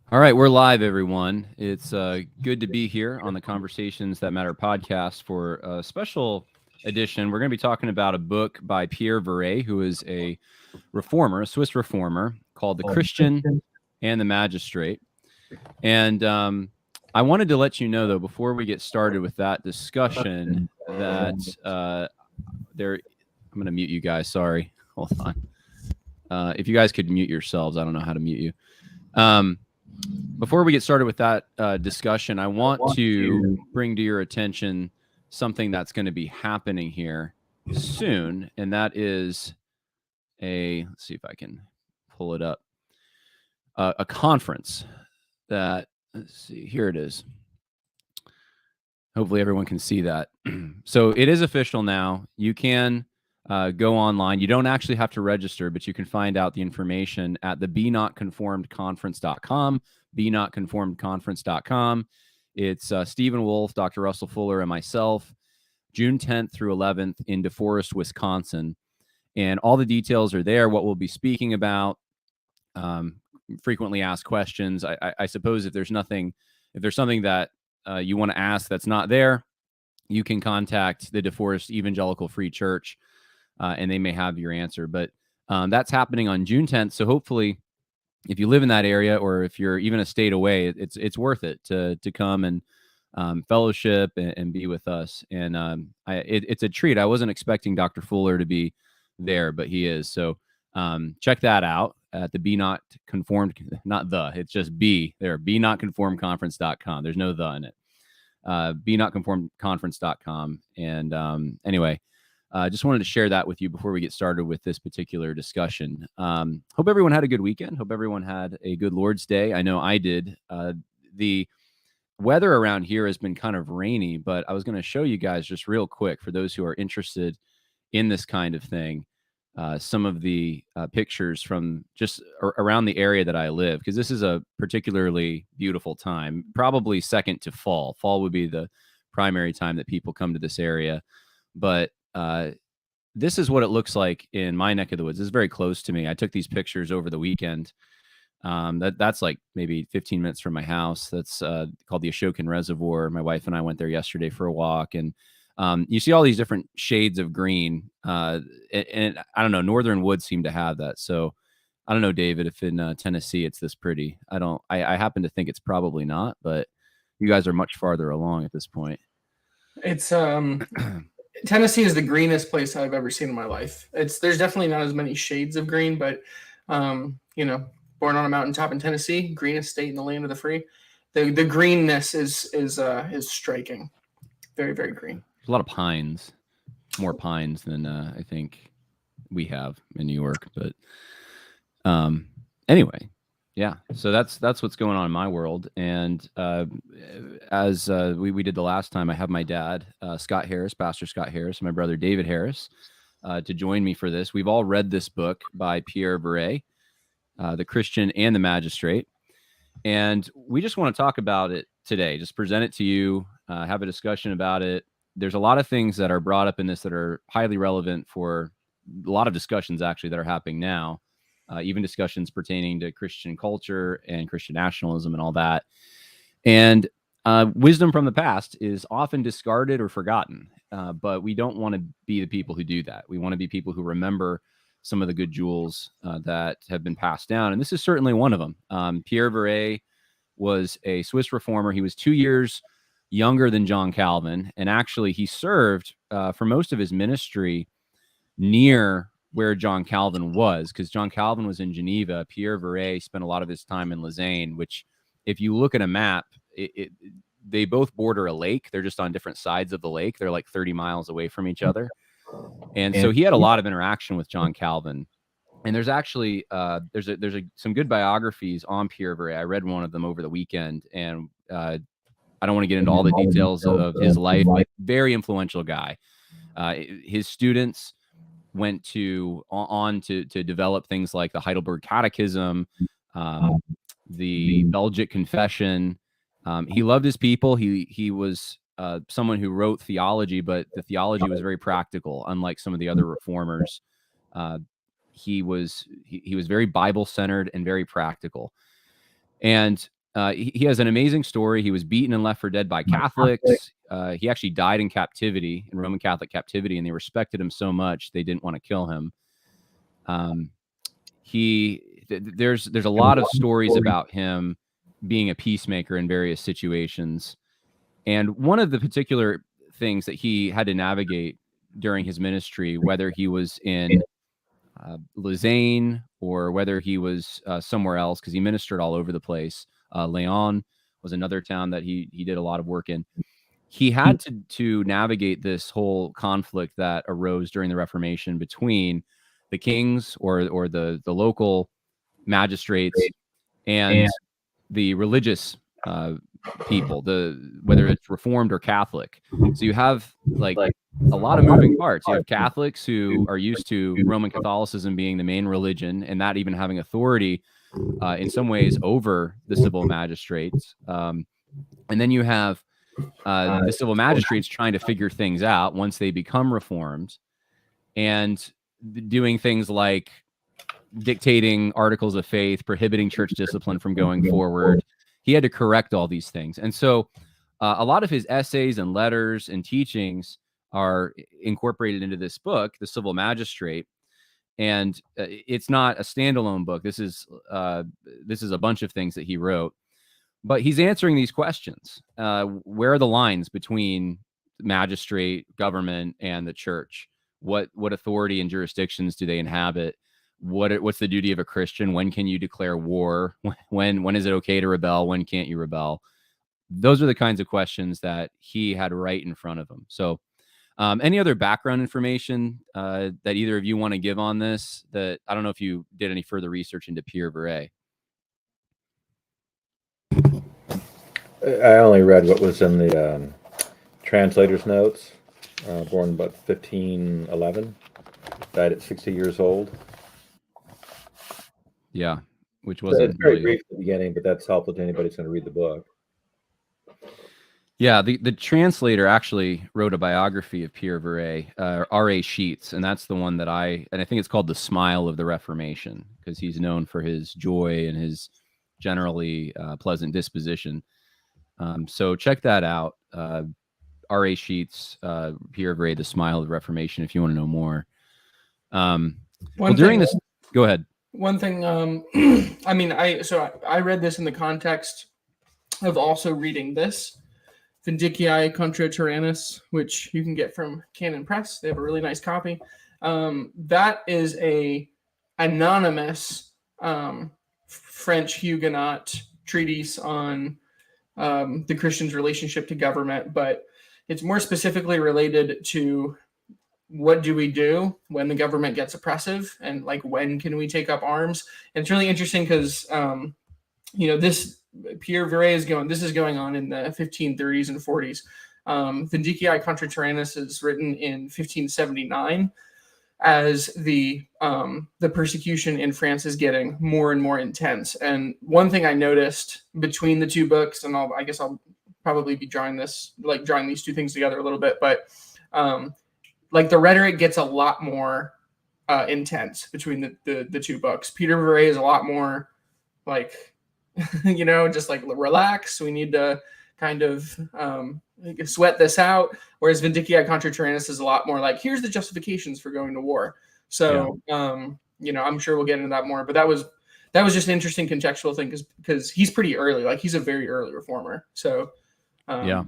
All right, we're live, everyone. It's good to be here on the Conversations That Matter podcast for a special edition. We're going to be talking about a book by Pierre Viret, who is a reformer, a Swiss reformer, called The Christian and the Magistrate. And I wanted to let you know, though, before we get started with that discussion, that there, I'm going to mute you guys. Sorry. Hold on. If you guys could mute yourselves, I don't know how to mute you. Before we get started with that discussion, I want to bring to your attention something that's going to be happening here soon, and that is let's see if I can pull it up, a conference that, let's see, here it is. Hopefully everyone can see that. So it is official now. You can go online. You don't actually have to register, but you can find out the information at the BeNotConformedConference.com, BeNotConformedConference.com. It's Stephen Wolf, Dr. Russell Fuller, and myself, June 10th through 11th in DeForest, Wisconsin. And all the details are there, what we'll be speaking about, frequently asked questions. I suppose if there's something that you want to ask that's not there, you can contact the DeForest Evangelical Free Church, and they may have your answer. But that's happening on June 10th. So hopefully, if you live in that area, or if you're even a state away, it's worth it to come and fellowship and be with us. And it's a treat. I wasn't expecting Dr. Fuller to be there, but he is. So check that out at the it's just B there, BeNotConformedConference.com. There's no the in it. BeNotConformedConference.com. And anyway, just wanted to share that with you before we get started with this particular discussion. Hope everyone had a good weekend. Hope everyone had a good Lord's Day. I know I did. The weather around here has been kind of rainy, but I was going to show you guys just real quick, for those who are interested in this kind of thing, some of the pictures from just around the area that I live, because this is a particularly beautiful time, probably second to fall. Fall would be the primary time that people come to this area. But this is what it looks like in my neck of the woods. This is very close to me. I took these pictures over the weekend. That's like maybe 15 minutes from my house. That's called the Ashokan Reservoir. My wife and I went there yesterday for a walk, and you see all these different shades of green. And I don't know, northern woods seem to have that. So I don't know, David, if in Tennessee it's this pretty. I happen to think it's probably not, but you guys are much farther along at this point. It's Tennessee is the greenest place I've ever seen in my life. There's definitely not as many shades of green, but born on a mountaintop in Tennessee, greenest state in the land of the free. The greenness is striking. Very, very green. There's a lot of pines, more pines than I think we have in New York. But anyway, yeah. So that's what's going on in my world. And as we did the last time, I have my dad, Scott Harris, Pastor Scott Harris, and my brother David Harris to join me for this. We've all read this book by Pierre Viret, The Christian and the Magistrate. And we just want to talk about it today, just present it to you, have a discussion about it. There's a lot of things that are brought up in this that are highly relevant for a lot of discussions, actually, that are happening now, even discussions pertaining to Christian culture and Christian nationalism and all that. And wisdom from the past is often discarded or forgotten, but we don't want to be the people who do that. We want to be people who remember some of the good jewels that have been passed down. And this is certainly one of them. Pierre Viret was a Swiss reformer. He was 2 years younger than John Calvin. And actually, he served for most of his ministry near where John Calvin was, because John Calvin was in Geneva. Pierre Viret spent a lot of his time in Lausanne, which, if you look at a map, they both border a lake. They're just on different sides of the lake. They're like 30 miles away from each other. And so he had a lot of interaction with John Calvin. And there's actually some good biographies on Pierre Viret. I read one of them over the weekend, and I don't want to get into all the details of his life, but very influential guy. His students went on to develop things like the Heidelberg Catechism, the Belgic Confession. He loved his people. He was someone who wrote theology, but the theology was very practical, unlike some of the other reformers. He was very Bible-centered and very practical. And he has an amazing story. He was beaten and left for dead by Catholics. He actually died in captivity, in Roman Catholic captivity, and they respected him so much they didn't want to kill him. There's a lot of stories about him being a peacemaker in various situations. And one of the particular things that he had to navigate during his ministry, whether he was in Lausanne or whether he was somewhere else, because he ministered all over the place. Lyon was another town that he did a lot of work in. He had to navigate this whole conflict that arose during the Reformation between the kings or the local magistrates and the religious people, whether it's Reformed or Catholic. So you have like a lot of moving parts. You have Catholics who are used to Roman Catholicism being the main religion and that even having authority in some ways over the civil magistrates. And then you have the civil magistrates trying to figure things out once they become Reformed and doing things like dictating articles of faith, prohibiting church discipline from going forward. He had to correct all these things. And so a lot of his essays and letters and teachings are incorporated into this book, The Civil Magistrate. And it's not a standalone book. This is a bunch of things that he wrote. But he's answering these questions. Where are the lines between magistrate, government, and the church? What authority and jurisdictions do they inhabit? What's the duty of a Christian? When can you declare war? When is it okay to rebel? When can't you rebel? Those are the kinds of questions that he had right in front of him. So any other background information that either of you want to give on this? That I don't know if you did any further research into Pierre Viret. I only read what was in the translator's notes. Born about 1511, died at 60 years old. Yeah, which wasn't very really brief at the beginning, but that's helpful to anybody who's going to read the book. Yeah, the translator actually wrote a biography of Pierre Viret, R.A. Sheets, and that's the one that I think it's called The Smile of the Reformation, because he's known for his joy and his generally pleasant disposition. So check that out. R.A. Sheets, Pierre Viret, The Smile of the Reformation, if you want to know more. Go ahead. One thing, I mean, I read this in the context of also reading this, Vindicii contra Tyrannus, which you can get from Canon Press. They have a really nice copy. That is a anonymous French Huguenot treatise on the Christian's relationship to government, but it's more specifically related to what do we do when the government gets oppressive, and like when can we take up arms. And it's really interesting because this Pierre Viret is going on in the 1530s and 40s. Vindicii contra Tyrannus is written in 1579 as the persecution in France is getting more and more intense. And one thing I noticed between the two books, and I guess I'll probably be drawing these two things together a little bit, but the rhetoric gets a lot more intense between the two books. Peter Viret is a lot more just like relax. We need to kind of sweat this out. Whereas Vindicii contra Tyrannus is a lot more like, here's the justifications for going to war. So, I'm sure we'll get into that more, but that was just an interesting contextual thing because he's pretty early, like he's a very early reformer. So, yeah.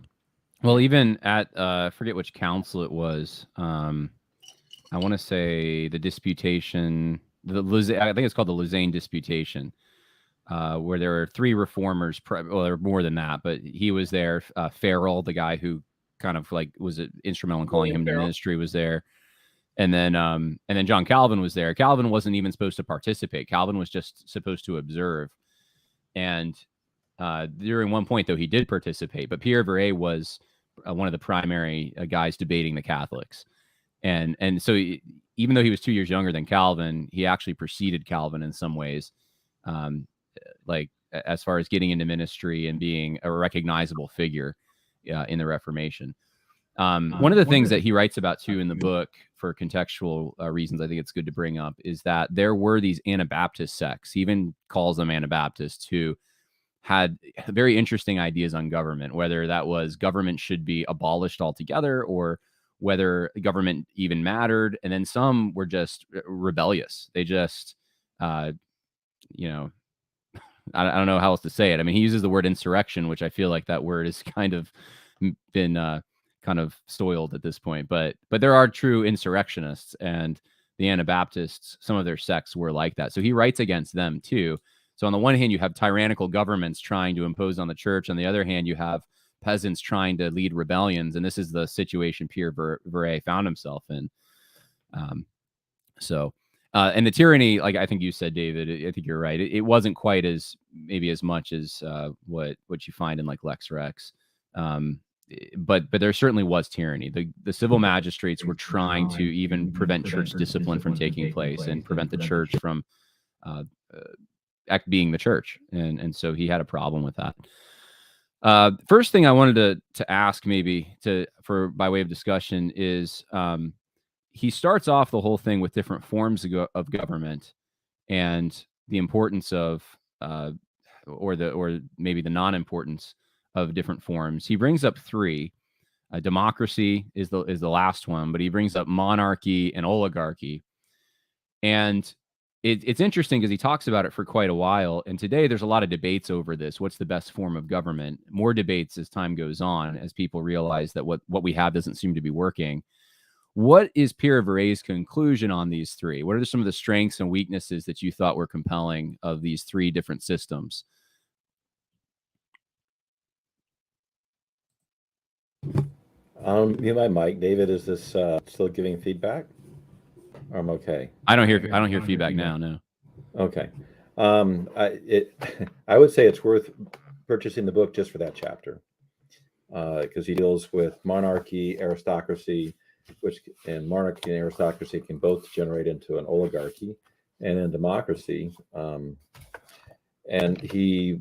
Well, even at, I forget which council it was. I want to say the disputation, I think it's called the Lausanne Disputation. Where there were three reformers, there were more than that, but he was there. Farrell, the guy who kind of was instrumental in calling him to ministry, was there. And then John Calvin was there. Calvin wasn't even supposed to participate. Calvin was just supposed to observe. And during one point, though, he did participate. But Pierre Viret was one of the primary guys debating the Catholics. And so even though he was 2 years younger than Calvin, he actually preceded Calvin in some ways. As far as getting into ministry and being a recognizable figure in the Reformation. One of the things that he writes about too in the book for contextual reasons, I think it's good to bring up, is that there were these Anabaptist sects, he even calls them Anabaptists, who had very interesting ideas on government, whether that was government should be abolished altogether or whether government even mattered. And then some were just rebellious. They just, you know, I don't know how else to say it. I mean, he uses the word insurrection, which I feel like that word has kind of been kind of soiled at this point. But there are true insurrectionists, and the Anabaptists, some of their sects were like that. So he writes against them too. So on the one hand, you have tyrannical governments trying to impose on the church. On the other hand, you have peasants trying to lead rebellions, and this is the situation Pierre Viret found himself in. And the tyranny, like I think you said, David, I think you're right. It wasn't quite as maybe as much as what you find in like Lex Rex, but there certainly was tyranny. The civil magistrates were trying to even prevent church discipline from taking place and prevent the church from being the church, and so he had a problem with that. First thing I wanted to ask, maybe for by way of discussion, is he starts off the whole thing with different forms of government and the importance of, or maybe the non-importance of different forms. He brings up three. Democracy is the last one, but he brings up monarchy and oligarchy. And it's interesting because he talks about it for quite a while. And today there's a lot of debates over this. What's the best form of government? More debates as time goes on, as people realize that what we have doesn't seem to be working. What is Pierre Viret's conclusion on these three? What are some of the strengths and weaknesses that you thought were compelling of these three different systems? You my mic, David. Is this still giving feedback? I'm okay. I don't hear feedback now. No. Okay. I would say it's worth purchasing the book just for that chapter, because he deals with monarchy, aristocracy, and monarchy and aristocracy can both generate into an oligarchy, and in democracy, and he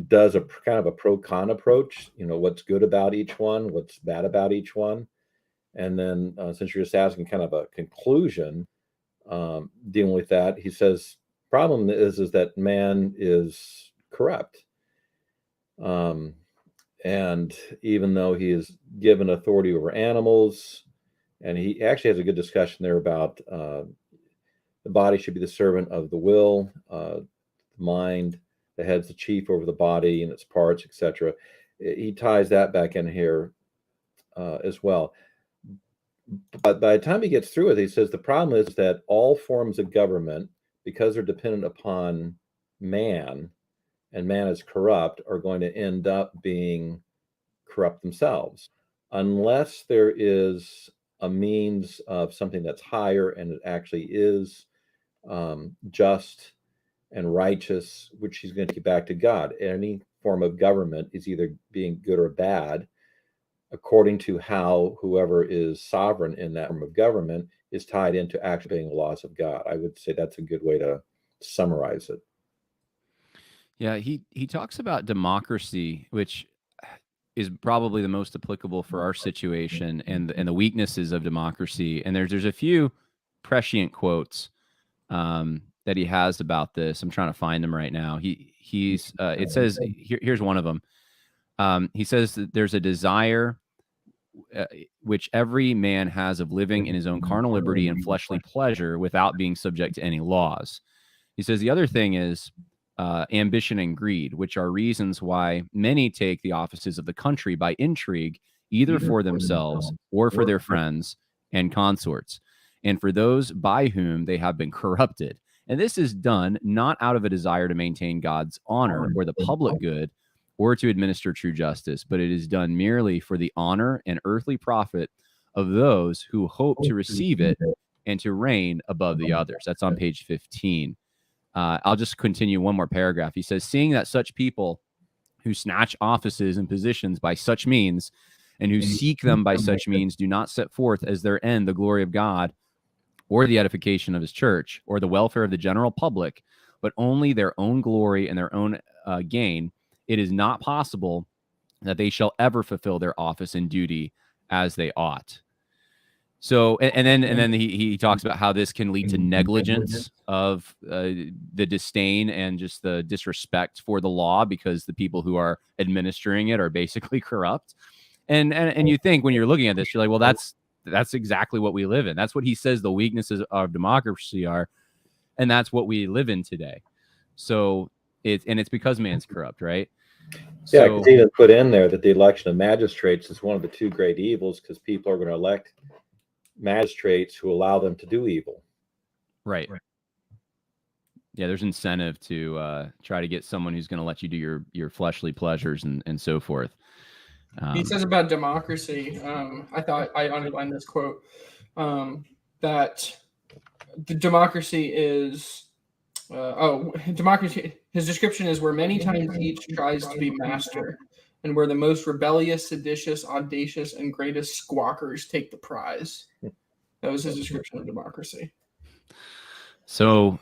does a kind of a pro-con approach. What's good about each one, what's bad about each one, and then since you're just asking kind of a conclusion dealing with that, he says problem is that man is corrupt, and even though he is given authority over animals, and he actually has a good discussion there about the body should be the servant of the will, the mind, the head's the chief over the body and its parts, etc. He ties that back in here as well. But by the time he gets through it, he says the problem is that all forms of government, because they're dependent upon man, and man is corrupt, are going to end up being corrupt themselves, unless there is a means of something that's higher and it actually is just and righteous, which he's going to get back to God. Any form of government is either being good or bad, according to how whoever is sovereign in that form of government is tied into actually being the laws of God. I would say that's a good way to summarize it. Yeah, he talks about democracy, which is probably the most applicable for our situation, and the weaknesses of democracy. And there's a few prescient quotes that he has about this. I'm trying to find them right now. It says here's one of them. He says that there's a desire which every man has of living in his own carnal liberty and fleshly pleasure without being subject to any laws. He says the other thing is ambition and greed, which are reasons why many take the offices of the country by intrigue, either for themselves or for their friends and consorts, and for those by whom they have been corrupted. And this is done not out of a desire to maintain God's honor or the public good or to administer true justice, but it is done merely for the honor and earthly profit of those who hope to receive it and to reign above the others. That's on page 15. I'll just continue one more paragraph. He says, seeing that such people who snatch offices and positions by such means and who seek them by such means do not set forth as their end the glory of God or the edification of his church or the welfare of the general public, but only their own glory and their own gain, it is not possible that they shall ever fulfill their office and duty as they ought. So, and then he talks about how this can lead to negligence of the disdain and just the disrespect for the law, because the people who are administering it are basically corrupt. And you think when you're looking at this, you're like, well, that's exactly what we live in. That's what he says the weaknesses of democracy are, and that's what we live in today. So it's because man's corrupt, right? Yeah, So, because he even put in there that the election of magistrates is one of the two great evils, because people are going to elect magistrates who allow them to do evil. right. Yeah, there's incentive to try to get someone who's going to let you do your fleshly pleasures and so forth. He says about democracy, I thought I underlined this quote, that the democracy is, democracy, his description is where many times each tries to be master, and where the most rebellious, seditious, audacious, and greatest squawkers take the prize. That was his description of democracy. So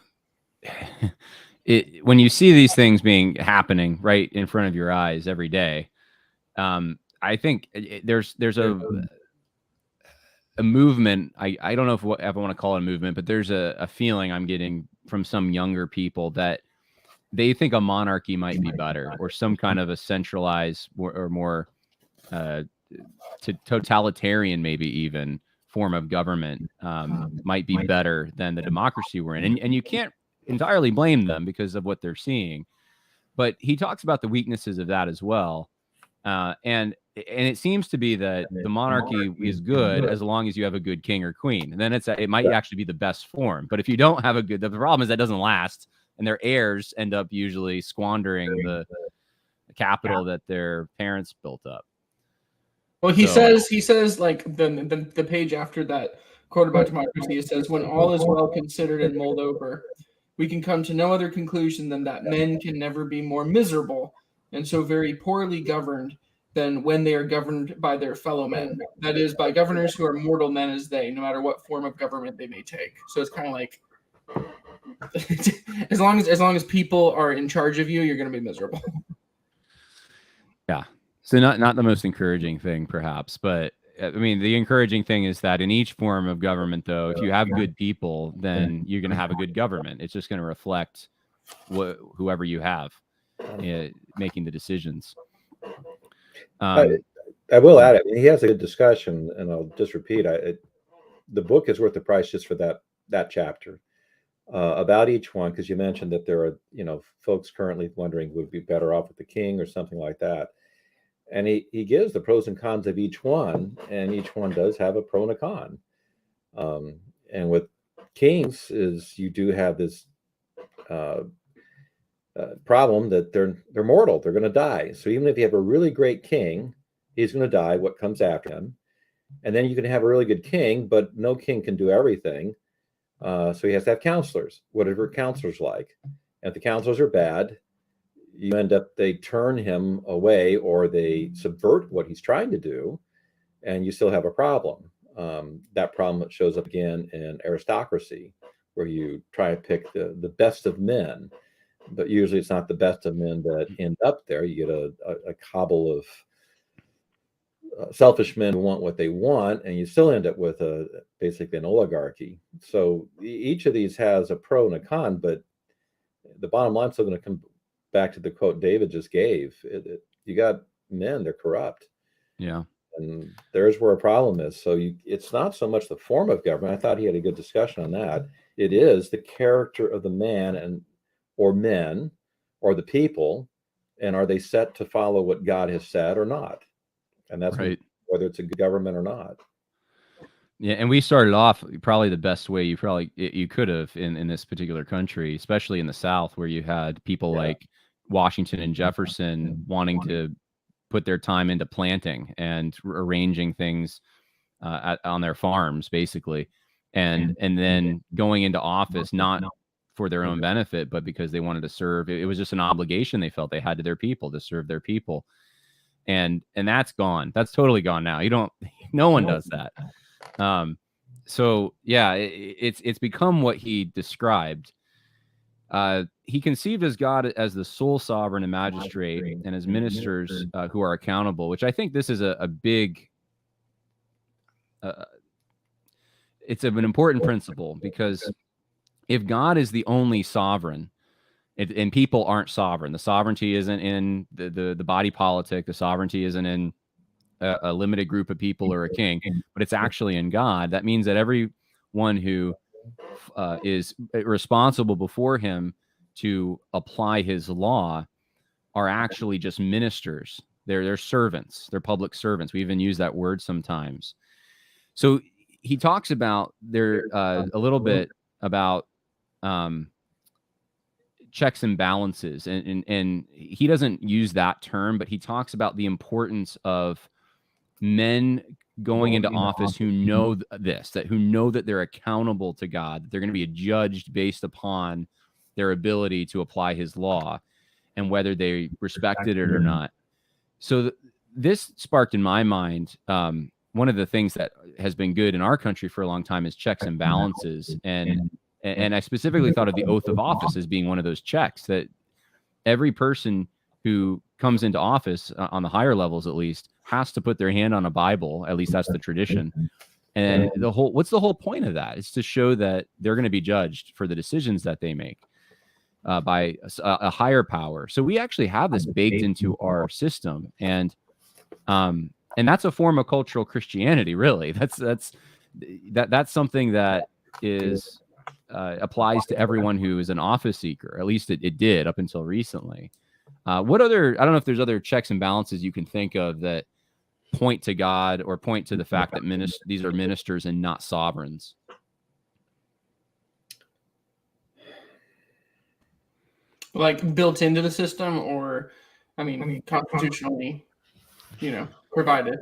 when you see these things happening right in front of your eyes every day, I think there's a movement. I don't know if I want to call it a movement, but there's a feeling I'm getting from some younger people that they think a monarchy might be better, or some kind of a centralized or more totalitarian, maybe even form of government might be better than the democracy we're in. And you can't entirely blame them because of what they're seeing. But he talks about the weaknesses of that as well. And it seems to be that the monarchy is good as long as you have a good king or queen. And then it might actually be the best form. But if you don't have the problem is that doesn't last, and their heirs end up usually squandering the capital that their parents built up. Well, he says like the page after that quote about democracy, it says, when all is well considered and mulled over, we can come to no other conclusion than that men can never be more miserable and so very poorly governed than when they are governed by their fellow men. That is, by governors who are mortal men as they, no matter what form of government they may take. So it's kind of like, as long as people are in charge of you, you're going to be miserable. Yeah. So not the most encouraging thing, perhaps, but I mean, the encouraging thing is that in each form of government, though, if you have good people, then you're going to have a good government. It's just going to reflect whoever you have making the decisions. I will add it. He has a good discussion, and I'll just repeat. The book is worth the price just for that chapter about each one, because you mentioned that there are folks currently wondering who would be better off with the king or something like that. And he gives the pros and cons of each one, and each one does have a pro and a con. And with kings is you do have this problem that they're mortal, they're going to die. So even if you have a really great king, he's going to die. What comes after him? And then you can have a really good king, but no king can do everything. So he has to have counselors. Whatever counselors like, and if the counselors are bad, you end up, they turn him away or they subvert what he's trying to do, and you still have a problem. That problem shows up again in aristocracy, where you try to pick the best of men, but usually it's not the best of men that end up there. You get a cobble of selfish men who want what they want, and you still end up with basically an oligarchy. So each of these has a pro and a con, but the bottom line is still going to come back to the quote David just gave. You got men, they're corrupt. Yeah. And there's where a problem is. So it's not so much the form of government. I thought he had a good discussion on that. It is the character of the man or men or the people, and are they set to follow what God has said or not? And that's right. Whether it's a good government or not. Yeah, and we started off probably the best way you could have in this particular country, especially in the South, where you had people like Washington and Jefferson wanting to put their time into planting and arranging things on their farms, basically, and then going into office not for their own benefit, but because they wanted to serve. It was just an obligation they felt they had to their people to serve their people, and that's gone. That's totally gone now. No one does that. So yeah, it's become what he described. He conceived as God as the sole sovereign and magistrate, and as ministers who are accountable, which I think this is a big it's an important principle, because if God is the only sovereign, and people aren't sovereign, the sovereignty isn't in the body politic, the sovereignty isn't in a limited group of people or a king, but it's actually in God. That means that everyone who is responsible before him to apply his law are actually just ministers. They're servants. They're public servants. We even use that word sometimes. So he talks about there a little bit about checks and balances, and he doesn't use that term, but he talks about the importance of men going into office who know who know that they're accountable to God, that they're going to be judged based upon their ability to apply his law and whether they respected it or not. So this sparked in my mind, one of the things that has been good in our country for a long time is checks and balances. And I specifically thought of the oath of office as being one of those checks, that every person who comes into office on the higher levels, at least, has to put their hand on a Bible. At least that's the tradition. And what's the whole point of that? It's to show that they're going to be judged for the decisions that they make by a higher power. So we actually have this baked into our system, and that's a form of cultural Christianity. Really, that's something that is applies to everyone who is an office seeker. At least it did up until recently. What other? I don't know if there's other checks and balances you can think of that point to God or point to the fact that these are ministers and not sovereigns. Like built into the system, or I mean constitutionally, provided.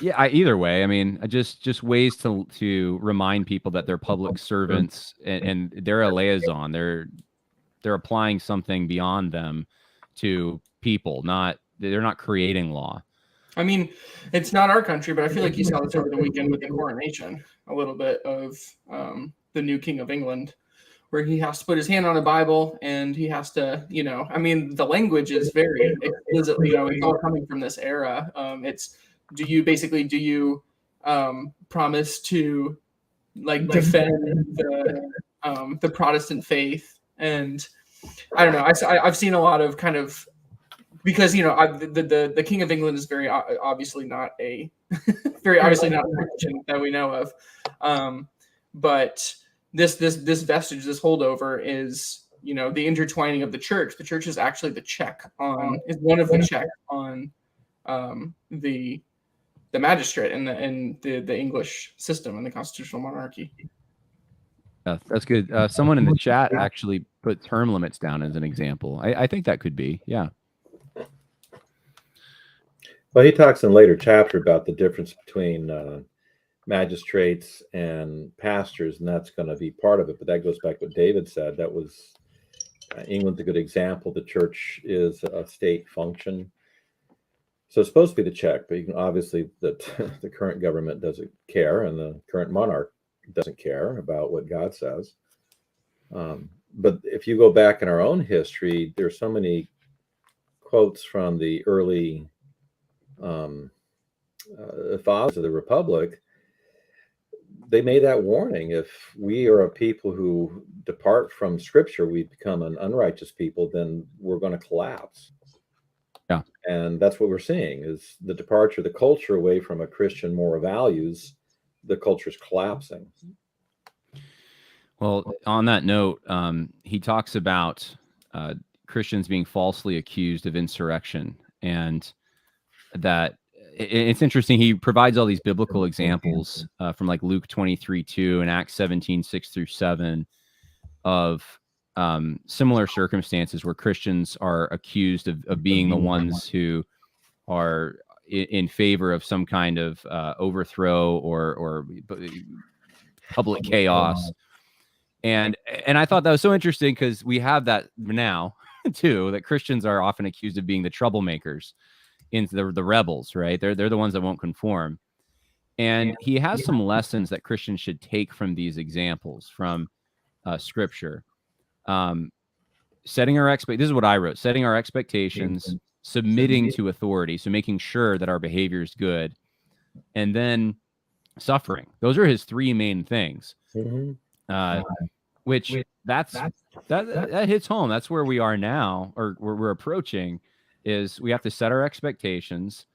Yeah, either way. I mean, just ways to remind people that they're public servants and they're a liaison. They're applying something beyond them to people. They're not creating law. I mean, it's not our country, but I feel like you saw this over the weekend with the coronation, a little bit of the new King of England, where he has to put his hand on a Bible and he has to, I mean, the language is very explicitly, it's all coming from this era. It's, do you promise to defend the Protestant faith? And I don't know. I've seen a lot of kind of, because the King of England is very obviously not a Christian that we know of, but this vestige, this holdover is the intertwining of the church. The church is actually is one of the checks on the magistrate and the English system and the constitutional monarchy. Yeah, that's good. Someone in the chat actually put term limits down as an example. I think that could be, yeah. Well, he talks in later chapter about the difference between magistrates and pastors, and that's going to be part of it. But that goes back to what David said. That was England's a good example. The church is a state function, so it's supposed to be the check. But you can obviously that the current government doesn't care, and the current monarch doesn't care about what God says. But if you go back in our own history, there's so many quotes from the early fathers of the Republic. They made that warning: if we are a people who depart from Scripture, we become an unrighteous people, then we're going to collapse. Yeah, and that's what we're seeing is the departure of the culture away from a Christian moral values. The culture is collapsing. Well, on that note, he talks about Christians being falsely accused of insurrection, and that it's interesting. He provides all these biblical examples from like Luke 23:2 and Acts 17:6-7 of similar circumstances where Christians are accused of being the ones who are in favor of some kind of overthrow or public chaos. And I thought that was so interesting because we have that now too, that Christians are often accused of being the troublemakers, into the rebels, right? They're the ones that won't conform. And he has some lessons that Christians should take from these examples from Scripture. Setting our this is what I wrote: setting our expectations, submitting to authority, so making sure that our behavior is good, and then suffering. Those are his three main things. Which that hits home. That's where we are now, or where we're approaching, is we have to set our expectations.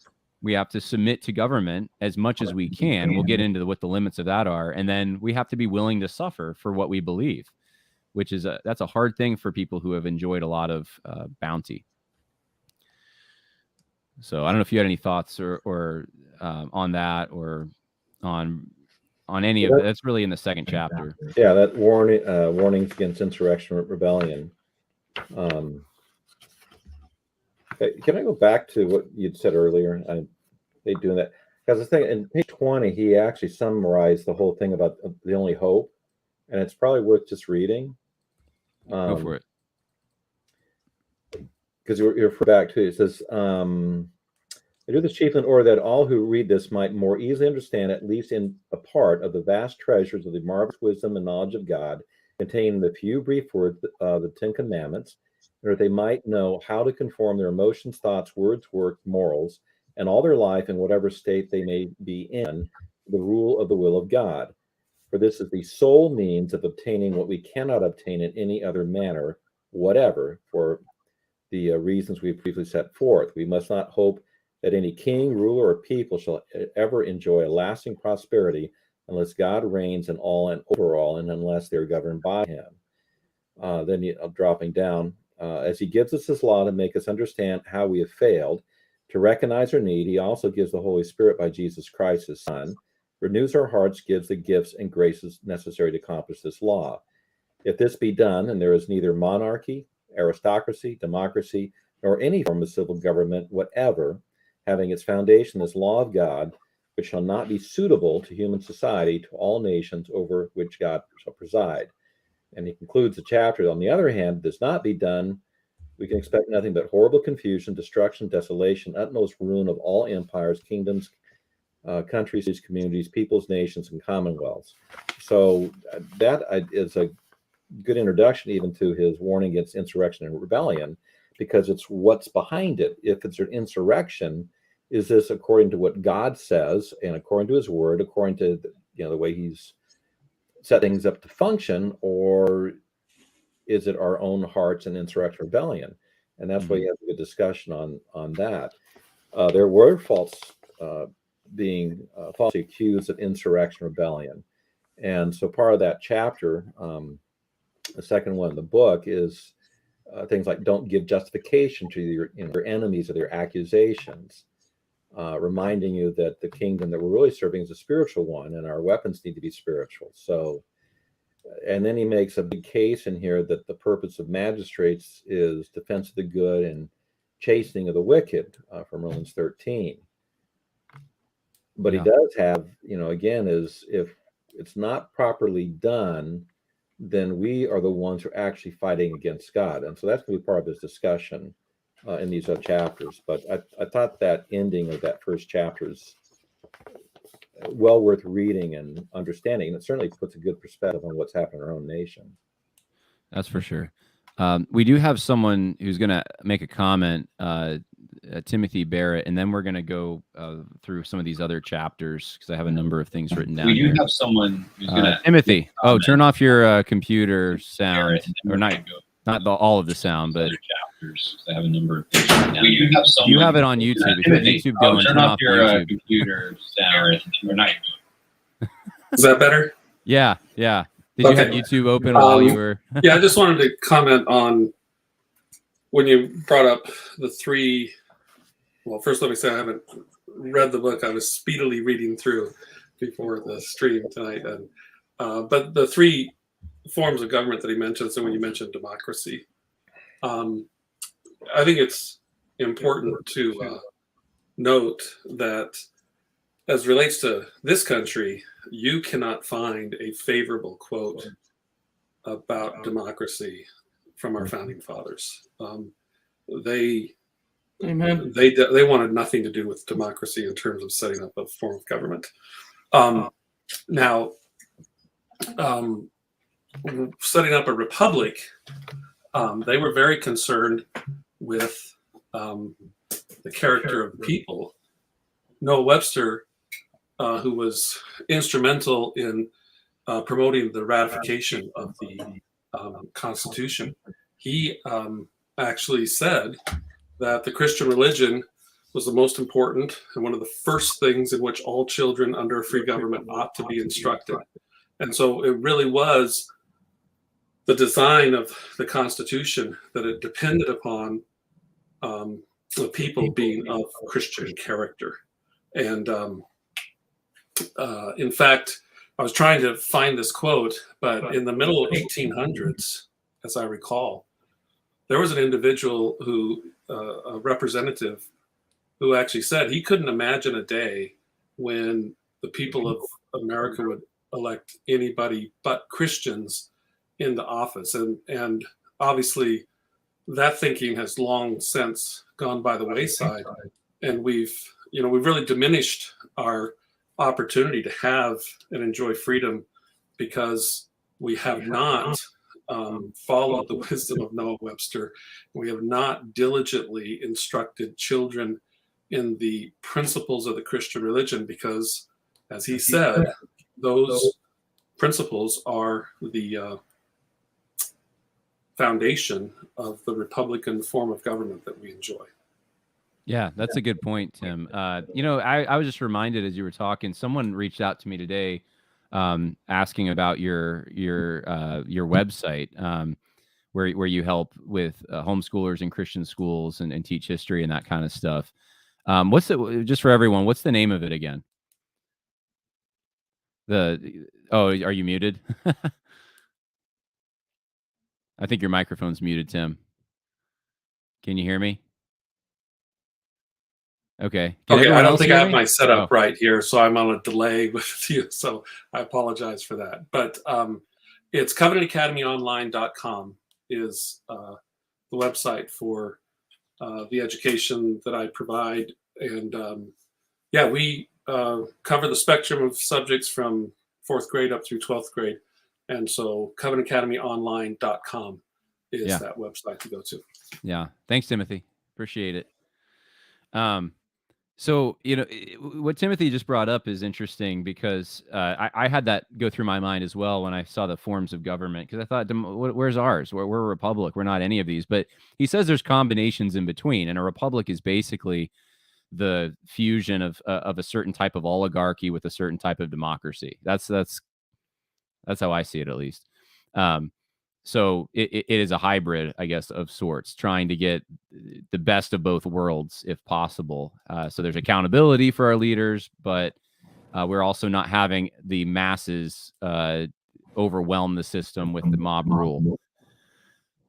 We have to submit to government as much as we can. We'll get into what the limits of that are. And then we have to be willing to suffer for what we believe, which is that's a hard thing for people who have enjoyed a lot of bounty. So I don't know if you had any thoughts or on that, or on any of it. That's really in the second chapter. Yeah, that warnings against insurrection and rebellion. Can I go back to what you'd said earlier? They doing that because the thing in page 20, he actually summarized the whole thing about the only hope, and it's probably worth just reading. Go for it. Because you're back to it. It says, I do this chiefly in order that all who read this might more easily understand, at least in a part, of the vast treasures of the marvelous wisdom and knowledge of God contained in the few brief words of the Ten Commandments, in order that they might know how to conform their emotions, thoughts, words, work, morals, and all their life in whatever state they may be in, the rule of the will of God. For this is the sole means of obtaining what we cannot obtain in any other manner whatever, for the reasons we previously set forth. We must not hope that any king, ruler, or people shall ever enjoy a lasting prosperity unless God reigns in all and over all, and unless they're governed by him. Then dropping down, as he gives us his law to make us understand how we have failed, to recognize our need, he also gives the Holy Spirit by Jesus Christ, his Son, renews our hearts, gives the gifts and graces necessary to accomplish this law. If this be done, and there is neither monarchy, aristocracy, democracy, nor any form of civil government whatever, having its foundation this law of God, which shall not be suitable to human society, to all nations over which God shall preside. And he concludes the chapter, on the other hand, does not be done, we can expect nothing but horrible confusion, destruction, desolation, utmost ruin of all empires, kingdoms, countries, communities, peoples, nations, and commonwealths. So that is a good introduction even to his warning against insurrection and rebellion, because it's what's behind it. If it's an insurrection, is this according to what God says and according to his word, according to the way he's set things up to function, or is it our own hearts and insurrection rebellion? And that's why you have a good discussion on that. There were being falsely accused of insurrection rebellion. And so part of that chapter, the second one in the book, is things like don't give justification to your enemies of their accusations, reminding you that the kingdom that we're really serving is a spiritual one, and our weapons need to be spiritual. So, and then he makes a big case in here that the purpose of magistrates is defense of the good and chastening of the wicked, from Romans 13. But he does have, again, is if it's not properly done, then we are the ones who are actually fighting against God. And so that's going to be part of his discussion in these other chapters. But I thought that ending of that first chapter is well worth reading and understanding. And it certainly puts a good perspective on what's happening in our own nation. That's for sure. We do have someone who's going to make a comment, Timothy Barrett, and then we're going to go through some of these other chapters because I have a number of things written down. We do here. have someone who's going to Timothy. Oh, turn off your computer sound, or not all of the sound, but chapters. I have a number of things written down. We do have someone. You have it on YouTube. If you have YouTube going, turn off your YouTube. computer sound. Or not. Is that better? Yeah. Did you have YouTube open while you were? Yeah, I just wanted to comment on when you brought up the three. Well, first let me say I haven't read the book. I was speedily reading through before the stream tonight, and but the three forms of government that he mentioned. So when you mentioned democracy, I think it's important to note that as relates to this country, you cannot find a favorable quote about democracy from our founding fathers. They wanted nothing to do with democracy in terms of setting up a form of government. Now, setting up a republic, they were very concerned with the character of the people. Noah Webster who was instrumental in promoting the ratification of the Constitution. He actually said that the Christian religion was the most important and one of the first things in which all children under a free government ought to be instructed. And so it really was the design of the Constitution that it depended upon the people being of Christian character. And in fact, I was trying to find this quote, but in the middle 1800s, as I recall, there was an individual who, a representative, who actually said he couldn't imagine a day when the people of America would elect anybody but Christians into office. And obviously that thinking has long since gone by the wayside. And we've really diminished our opportunity to have and enjoy freedom because we have not followed the wisdom of Noah Webster. We have not diligently instructed children in the principles of the Christian religion because, as he said, those principles are the foundation of the Republican form of government that we enjoy. Yeah, that's a good point, Tim. I was just reminded as you were talking, someone reached out to me today asking about your website where you help with homeschoolers in Christian schools and teach history and that kind of stuff. Just for everyone, what's the name of it again? Are you muted? I think your microphone's muted, Tim. Can you hear me? Okay. Okay, I don't think I have my setup right here, so I'm on a delay with you, so I apologize for that. But it's covenantacademyonline.com is the website for the education that I provide. And we cover the spectrum of subjects from 4th grade up through 12th grade. And so covenantacademyonline.com is that website to go to. Yeah. Thanks, Timothy. Appreciate it. So, what Timothy just brought up is interesting because I had that go through my mind as well when I saw the forms of government, because I thought, where's ours? We're a republic. We're not any of these. But he says there's combinations in between, and a republic is basically the fusion of a certain type of oligarchy with a certain type of democracy. That's how I see it, at least. So it is a hybrid, I guess, of sorts, trying to get the best of both worlds if possible. So there's accountability for our leaders, but we're also not having the masses overwhelm the system with the mob rule.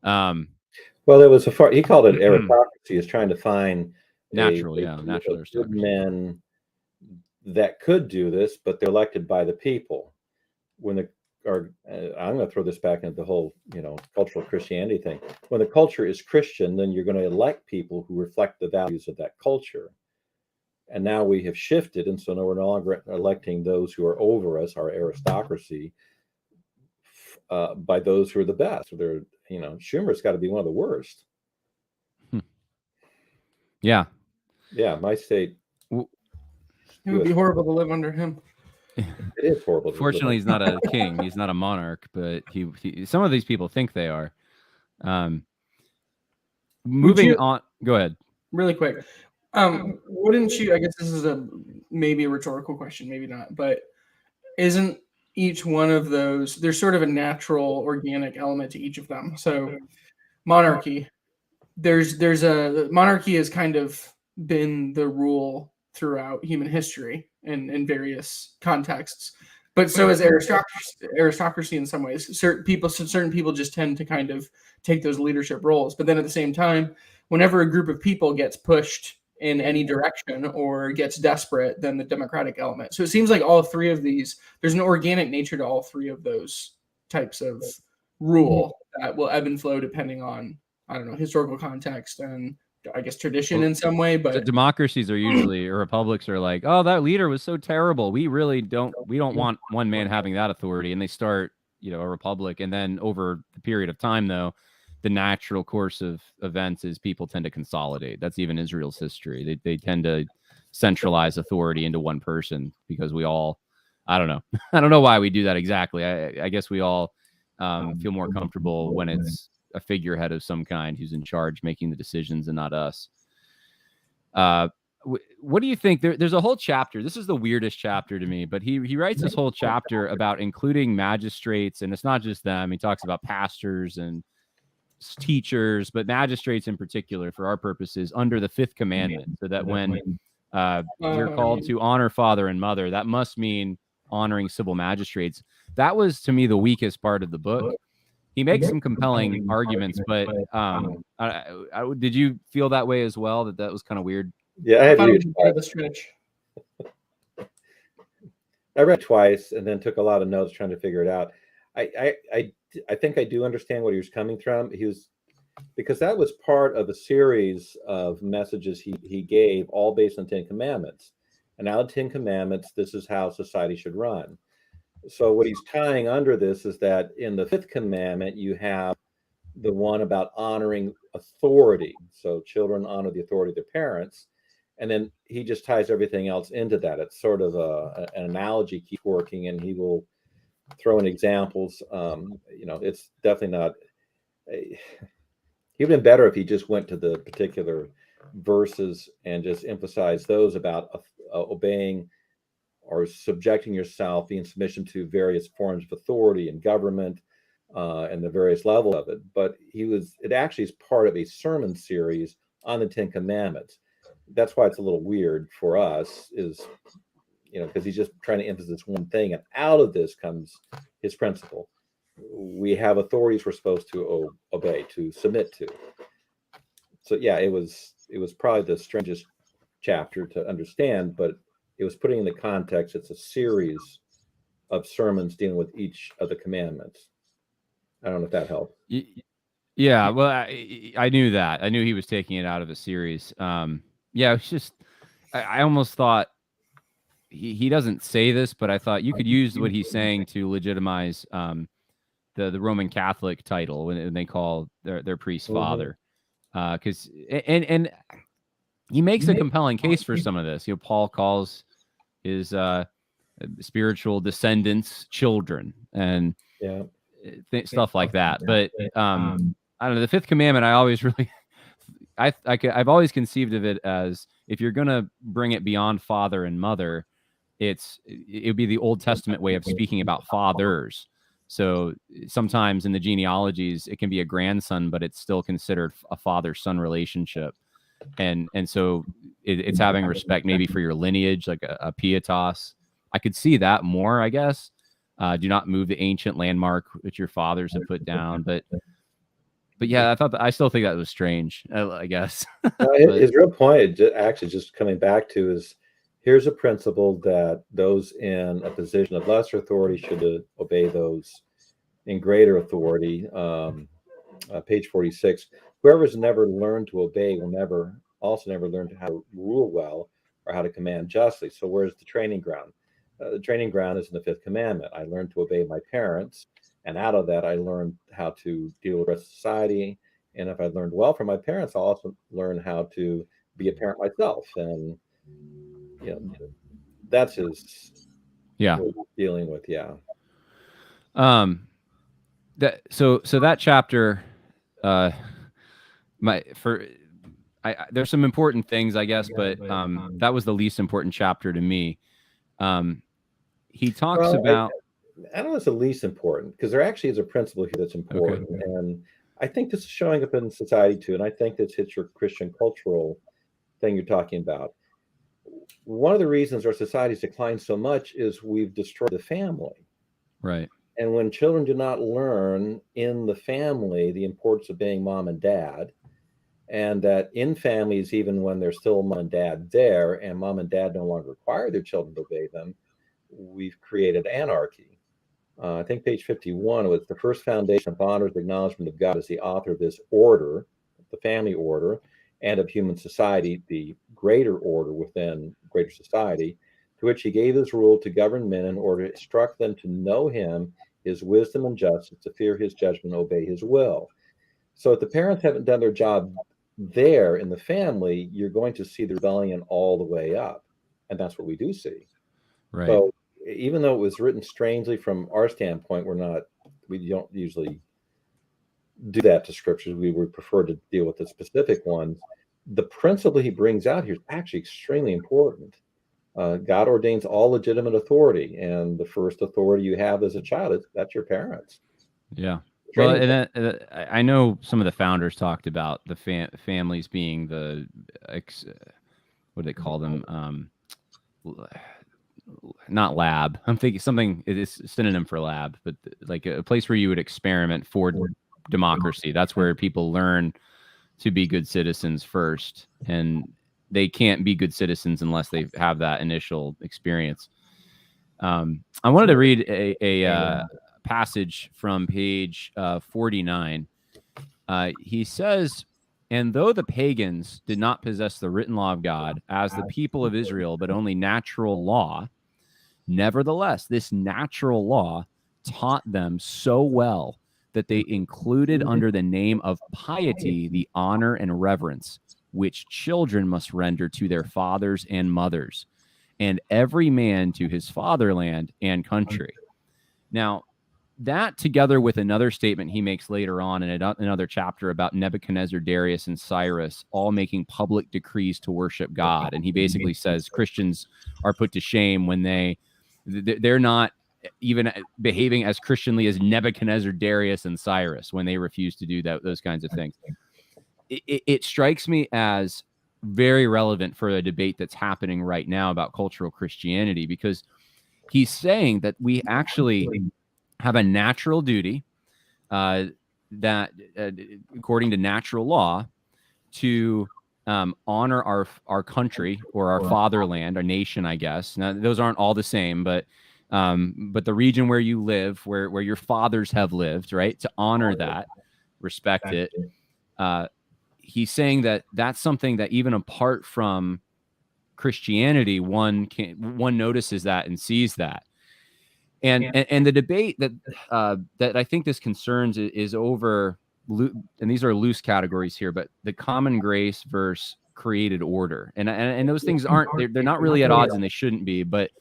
Well, it was he called it aristocracy, is trying to find natural aristocracy. Men that could do this, but they're elected by the people. I'm going to throw this back into the whole, cultural Christianity thing. When the culture is Christian, then you're going to elect people who reflect the values of that culture. And now we have shifted, and so now we're no longer electing those who are over us, our aristocracy, by those who are the best. They're, Schumer's got to be one of the worst. Yeah. Yeah, my state. It would be horrible to live under him. It is horrible. Fortunately, he's not a king. He's not a monarch, but some of these people think they are. Moving on. Go ahead. Really quick. Wouldn't you, I guess this is maybe a rhetorical question, maybe not, but isn't each one of those, there's sort of a natural organic element to each of them. So monarchy, monarchy has kind of been the rule throughout human history in various contexts, but so is aristocracy in some ways. Certain people just tend to kind of take those leadership roles, but then at the same time, whenever a group of people gets pushed in any direction or gets desperate, then the democratic element. So it seems like all three of these, there's an organic nature to all three of those types of rule that will ebb and flow depending on, historical context and I guess tradition in some way. But democracies are usually, or republics are like, oh, that leader was so terrible. We don't want one man having that authority. And they start, a republic. And then over the period of time, though, the natural course of events is people tend to consolidate. That's even Israel's history. They tend to centralize authority into one person because we all, I don't know. I don't know why we do that exactly. I guess we all feel more comfortable when it's a figurehead of some kind who's in charge making the decisions and not us. What do you think? There's a whole chapter. This is the weirdest chapter to me, but he writes this whole chapter about including magistrates, and it's not just them. He talks about pastors and teachers, but magistrates in particular, for our purposes, under the fifth commandment, so that when we're called to honor father and mother, that must mean honoring civil magistrates. That was, to me, the weakest part of the book. He makes some compelling arguments, but did you feel that way as well? That was kind of weird. Yeah, I had to read it the twice. stretch. I read it twice and then took a lot of notes trying to figure it out. I think I do understand what he was coming from. Because that was part of a series of messages he gave, all based on 10 Commandments. And out of 10 Commandments, this is how society should run. So what he's tying under this is that in the fifth commandment, you have the one about honoring authority. So children honor the authority of their parents. And then he just ties everything else into that. It's sort of an analogy keeps working, and he will throw in examples. It's definitely not. He'd have been better if he just went to the particular verses and just emphasized those about obeying or subjecting yourself, being submission to various forms of authority and government and the various levels of it. But it actually is part of a sermon series on the 10 Commandments. That's why it's a little weird for us, is, because he's just trying to emphasize one thing. And out of this comes his principle. We have authorities we're supposed to obey, to submit to. So yeah, it was probably the strangest chapter to understand, but it was putting in the context. It's a series of sermons dealing with each of the commandments. I don't know if that helped. Yeah, well, I knew that. I knew he was taking it out of a series. Yeah, it was just, I almost thought, he doesn't say this, but I thought you could use what he's saying to legitimize the Roman Catholic title when they call their priest father. Because and he makes a compelling case for some of this. Paul calls his spiritual descendants children, and stuff like that. But I don't know, the fifth commandment, I always really I've always conceived of it as, if you're gonna bring it beyond father and mother, it would be the Old Testament way of speaking about fathers. So sometimes in the genealogies, it can be a grandson, but it's still considered a father-son relationship. And so it's having respect maybe for your lineage, like a pietas. I could see that more, I guess. Do not move the ancient landmark which your fathers have put down. But yeah, I still think that was strange, I guess. His real point, actually just coming back to, is here's a principle that those in a position of lesser authority should obey those in greater authority. Page 46. Whoever's never learned to obey will never learn how to rule well or how to command justly. So where's the training ground? The training ground is in the fifth commandment. I learned to obey my parents, and out of that, I learned how to deal with the rest of society. And if I learned well from my parents, I'll also learn how to be a parent myself. And that's his dealing with. So that chapter, there's some important things, I guess, but that was the least important chapter to me. He talks about, I don't know if it's the least important, because there actually is a principle here that's important. Okay. And I think this is showing up in society too. And I think this hits your Christian cultural thing you're talking about. One of the reasons our society's declined so much is we've destroyed the family. Right. And when children do not learn in the family the importance of being mom and dad, and that in families, even when there's still mom and dad there, and mom and dad no longer require their children to obey them, we've created anarchy. I think page 51 was the first foundation of honor, the acknowledgement of God as the author of this order, the family order, and of human society, the greater order within greater society, to which he gave his rule to govern men in order to instruct them to know him, his wisdom and justice, to fear his judgment, obey his will. So if the parents haven't done their job there in the family, you're going to see the rebellion all the way up. And that's what we do see. Right. So even though it was written strangely from our standpoint, we don't usually do that to scriptures. We would prefer to deal with the specific ones. The principle he brings out here is actually extremely important. God ordains all legitimate authority, and the first authority you have as a child that's your parents. Yeah. Well, and I know some of the founders talked about the families being the what do they call them? Not lab. I'm thinking something. It is synonym for lab, but like a place where you would experiment for democracy. That's where people learn to be good citizens first, and they can't be good citizens unless they have that initial experience. I wanted to read a passage from page 49. He says, "And though the pagans did not possess the written law of God as the people of Israel, but only natural law, nevertheless, this natural law taught them so well that they included under the name of piety the honor and reverence which children must render to their fathers and mothers, and every man to his fatherland and country." Now, that together with another statement he makes later on in another chapter about Nebuchadnezzar, Darius, and Cyrus all making public decrees to worship God. And he basically says Christians are put to shame when they're not even behaving as Christianly as Nebuchadnezzar, Darius, and Cyrus when they refuse to do those kinds of things. It strikes me as very relevant for a debate that's happening right now about cultural Christianity, because he's saying that we actually have a natural duty that, according to natural law, to honor our country or our fatherland, our nation, I guess. Now, those aren't all the same, but the region where you live, where your fathers have lived, right? To honor that, respect it. He's saying that that's something that even apart from Christianity, one notices that and sees that. And the debate that I think this concerns is over, and these are loose categories here, but the common grace versus created order, and those things they're not really at odds, and they shouldn't be. But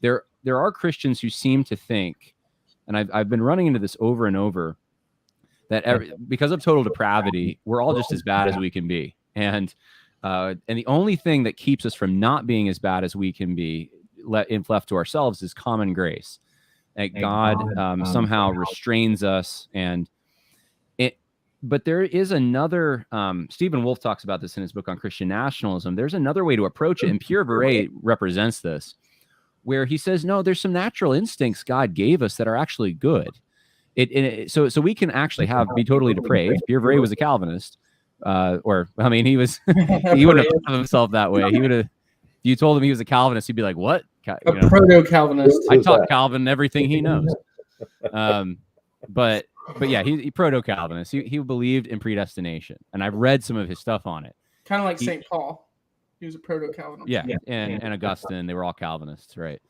there are Christians who seem to think, and I've been running into this over and over, that because of total depravity, we're all just as bad as we can be, and the only thing that keeps us from not being as bad as we can be, left to ourselves, is common grace. That God somehow restrains us, but there is another. Stephen Wolfe talks about this in his book on Christian nationalism. There's another way to approach it, and Pierre Viret represents this, where he says, no, there's some natural instincts God gave us that are actually good. So we can actually be totally depraved. Pierre Viret was a Calvinist, he wouldn't have thought of himself that way. He would have. If you told him he was a Calvinist, he'd be like, "What? Proto-Calvinist." I taught Calvin everything he knows." But yeah, he proto-Calvinist. He believed in predestination, and I've read some of his stuff on it. Kind of like St. Paul. He was a proto-Calvinist. Yeah, and Augustine, they were all Calvinists, right?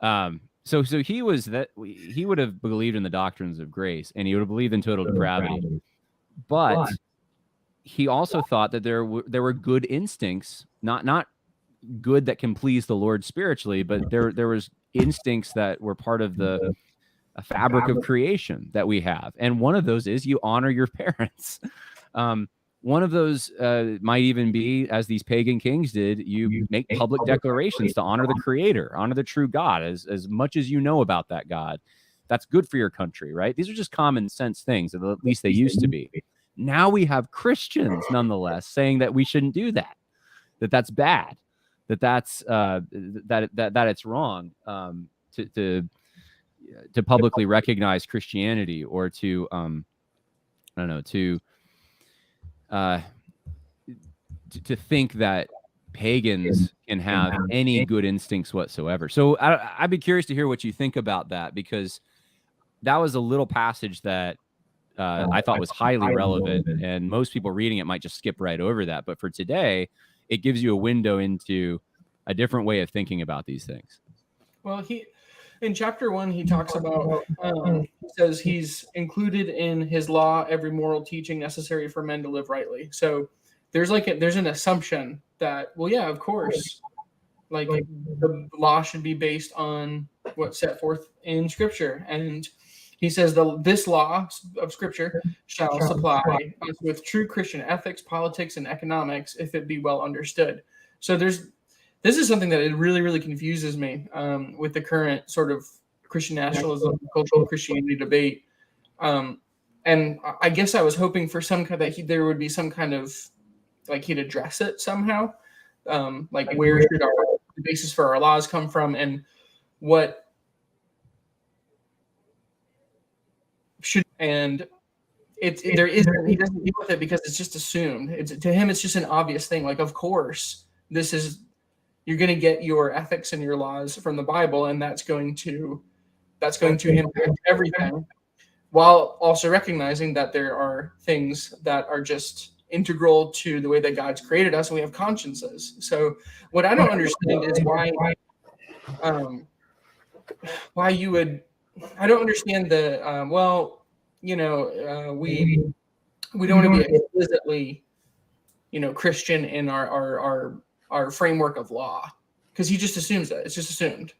So he was that. He would have believed in the doctrines of grace, and he would have believed in total depravity. But he also thought that there were good instincts, not good that can please the Lord spiritually, but there was instincts that were part of the fabric of creation that we have, and one of those is you honor your parents. One of those might even be, as these pagan kings did, you make public declarations to honor the Creator, honor the true God, as much as you know about that God. That's good for your country, right? These are just common sense things, at least they used to be. Now we have Christians, nonetheless, saying that we shouldn't do that, that's bad, that's that it's wrong to publicly recognize Christianity, or to to think that pagans can have any good instincts whatsoever. So I'd be curious to hear what you think about that, because that was a little passage that I thought was highly relevant, and most people reading it might just skip right over that. But for today, it gives you a window into a different way of thinking about these things. Well, in chapter 1, he talks about, he says he's included in his law every moral teaching necessary for men to live rightly. So there's there's an assumption that, well, yeah, of course, like the law should be based on what's set forth in Scripture. And he says this law of Scripture shall supply us with true Christian ethics, politics, and economics if it be well understood. So this is something that it really, really confuses me with the current sort of Christian nationalism, cultural Christianity debate. And I guess I was hoping for some kind that there would be some kind of, like, he'd address it somehow. Like, where should the basis for our laws come from, and what should, and there isn't, he doesn't deal with it because it's just assumed. To him, it's just an obvious thing. Like, of course, you're going to get your ethics and your laws from the Bible, and that's going to impact everything, while also recognizing that there are things that are just integral to the way that God's created us, and we have consciences. So what I don't understand is why you would. I don't understand the we don't want to be explicitly, Christian in our framework of law, because he just assumes that it's just assumed.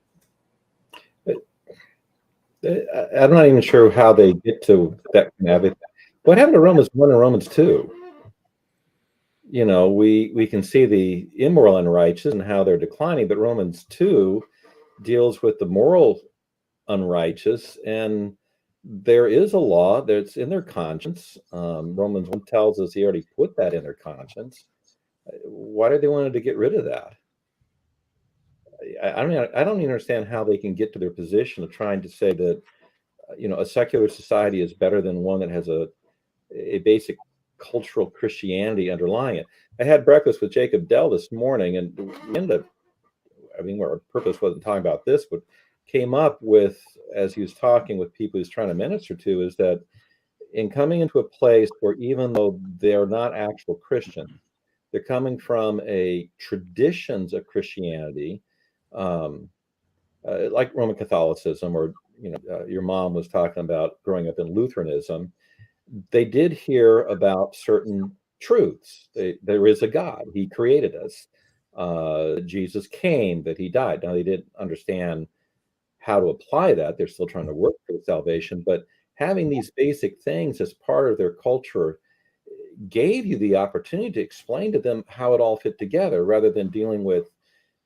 I'm not even sure how they get to that. What happened to Romans 1 and Romans 2? We can see the immoral unrighteous and how they're declining, but Romans 2 deals with the moral unrighteous, and there is a law that's in their conscience. Romans 1 tells us he already put that in their conscience. Why do they want to get rid of that? I don't even understand how they can get to their position of trying to say that a secular society is better than one that has a basic cultural Christianity underlying it. I had breakfast with Jacob Dell this morning, and we ended up, our purpose wasn't talking about this, but came up with, as he was talking with people he's trying to minister to, is that in coming into a place where, even though they're not actual Christian, they're coming from a traditions of Christianity, like Roman Catholicism, or your mom was talking about growing up in Lutheranism. They did hear about certain truths. There is a God. He created us. Jesus came, that he died. Now, they didn't understand how to apply that. They're still trying to work for salvation, but having these basic things as part of their culture gave you the opportunity to explain to them how it all fit together, rather than dealing with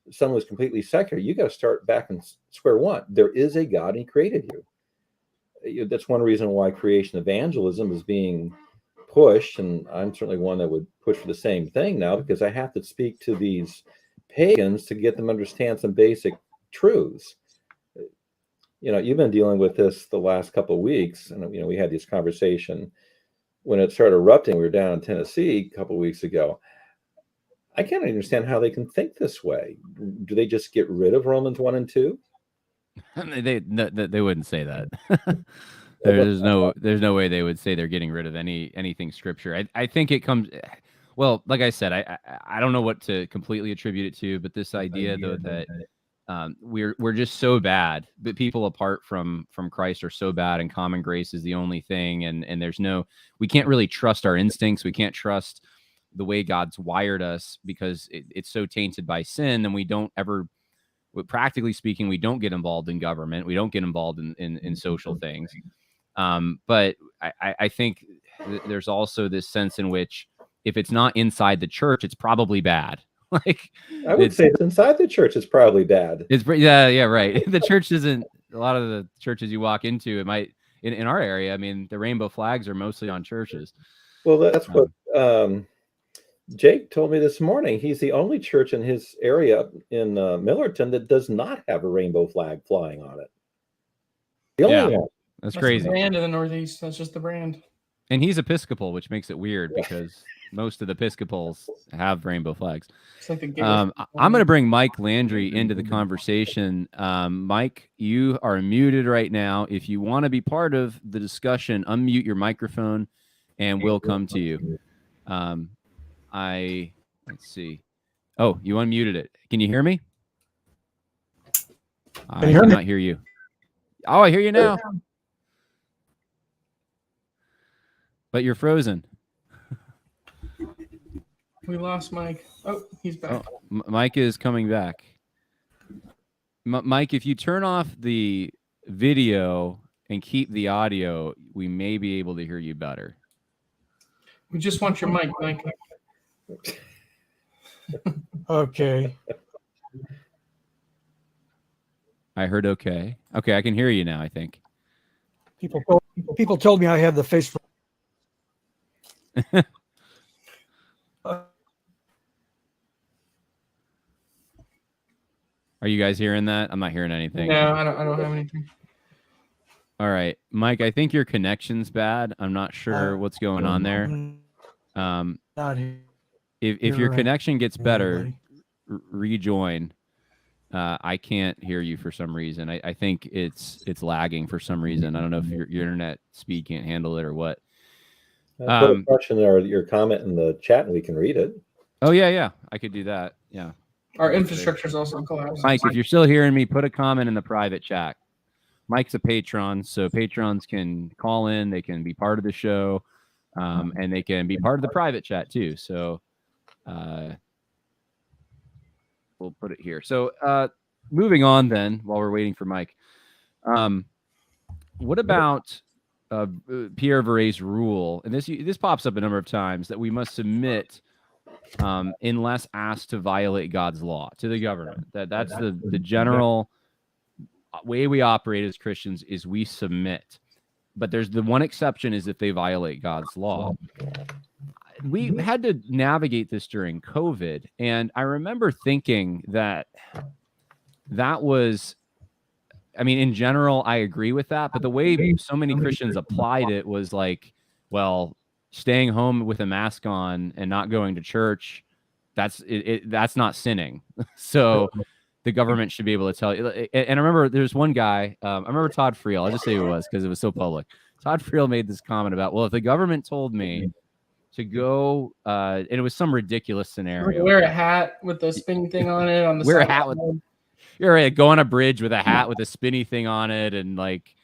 someone who's completely secular. You got to start back in square one. There is a God, and he created you. That's one reason why creation evangelism is being pushed, and I'm certainly one that would push for the same thing now, because I have to speak to these pagans to get them to understand some basic truths. You've been dealing with this the last couple of weeks, and we had this conversation when it started erupting. We were down in Tennessee a couple of weeks ago. I can't understand how they can think this way. Do they just get rid of Romans 1 and 2? They wouldn't say that. There's no way they would say they're getting rid of anything Scripture. I think it comes, well, like I said, I don't know what to completely attribute it to, but this idea though that we're just so bad, but people apart from Christ are so bad, and common grace is the only thing, and we can't really trust our instincts. We can't trust the way God's wired us, because it's so tainted by sin. And we don't ever, practically speaking, we don't get involved in government. We don't get involved in social things. But I think there's also this sense in which, if it's not inside the church, it's probably bad. Like, I would say it's inside the church, it's probably bad. Yeah, right. The church isn't, a lot of the churches you walk into, it might, in our area, the rainbow flags are mostly on churches. Well, that's what Jake told me this morning. He's the only church in his area in Millerton that does not have a rainbow flag flying on it. The only one. That's crazy. The brand in the Northeast. That's just the brand. And he's Episcopal, which makes it weird, because most of the Episcopals have rainbow flags. I'm going to bring Mike Landry into the conversation. Mike, you are muted right now. If you want to be part of the discussion, unmute your microphone, and we'll come to you. Let's see. Oh, you unmuted it. Can you hear me? I cannot hear you. Oh, I hear you now. But you're frozen. We lost Mike. Oh, he's back. Oh, Mike is coming back. Mike, if you turn off the video and keep the audio, we may be able to hear you better. We just want your mic, Mike. Okay. I heard okay. Okay, I can hear you now, I think. People told me I had the face for. Are you guys hearing that? I'm not hearing anything. No, I don't have anything. All right, Mike, I think your connection's bad. I'm not sure what's going on there. Not here. If your connection gets better, rejoin. I can't hear you for some reason. I think it's lagging for some reason. I don't know if your internet speed can't handle it or what. Put a question or your comment in the chat and we can read it. Oh yeah, I could do that. Yeah. Our infrastructure is also collapsed. Mike, if you're still hearing me, put a comment in the private chat. Mike's a patron, so patrons can call in. They can be part of the show, and they can be part of the private chat too. So we'll put it here. So moving on then, while we're waiting for Mike, what about Pierre Viret's rule? And this pops up a number of times, that we must submit unless asked to violate God's law to the government. That's the general way we operate as Christians, is we submit. But there's the one exception, is if they violate God's law. We had to navigate this during COVID, and I remember thinking that was, I mean, in general, I agree with that, but the way so many Christians applied it was like, well, staying home with a mask on and not going to church, that's not sinning. So the government should be able to tell you. And I remember there's one guy, I remember Todd Friel. I'll just say who it was because it was so public. Todd Friel made this comment about, well, if the government told me to go, and it was some ridiculous scenario. Wear a hat with the spinning thing on it. On the Wear a side. hat with, you're right, go on a bridge with a hat with a spinny thing on it, and like,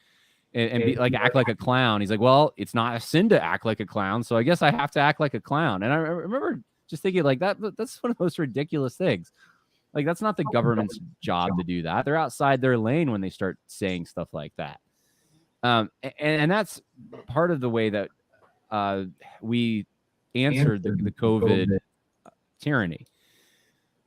and be, like, act like a clown. He's like, well, it's not a sin to act like a clown, so I guess I have to act like a clown. And I remember just thinking, like, that's one of those ridiculous things. Like, that's not the government's job to do that. They're outside their lane when they start saying stuff like that. And that's part of the way that we answered the COVID tyranny.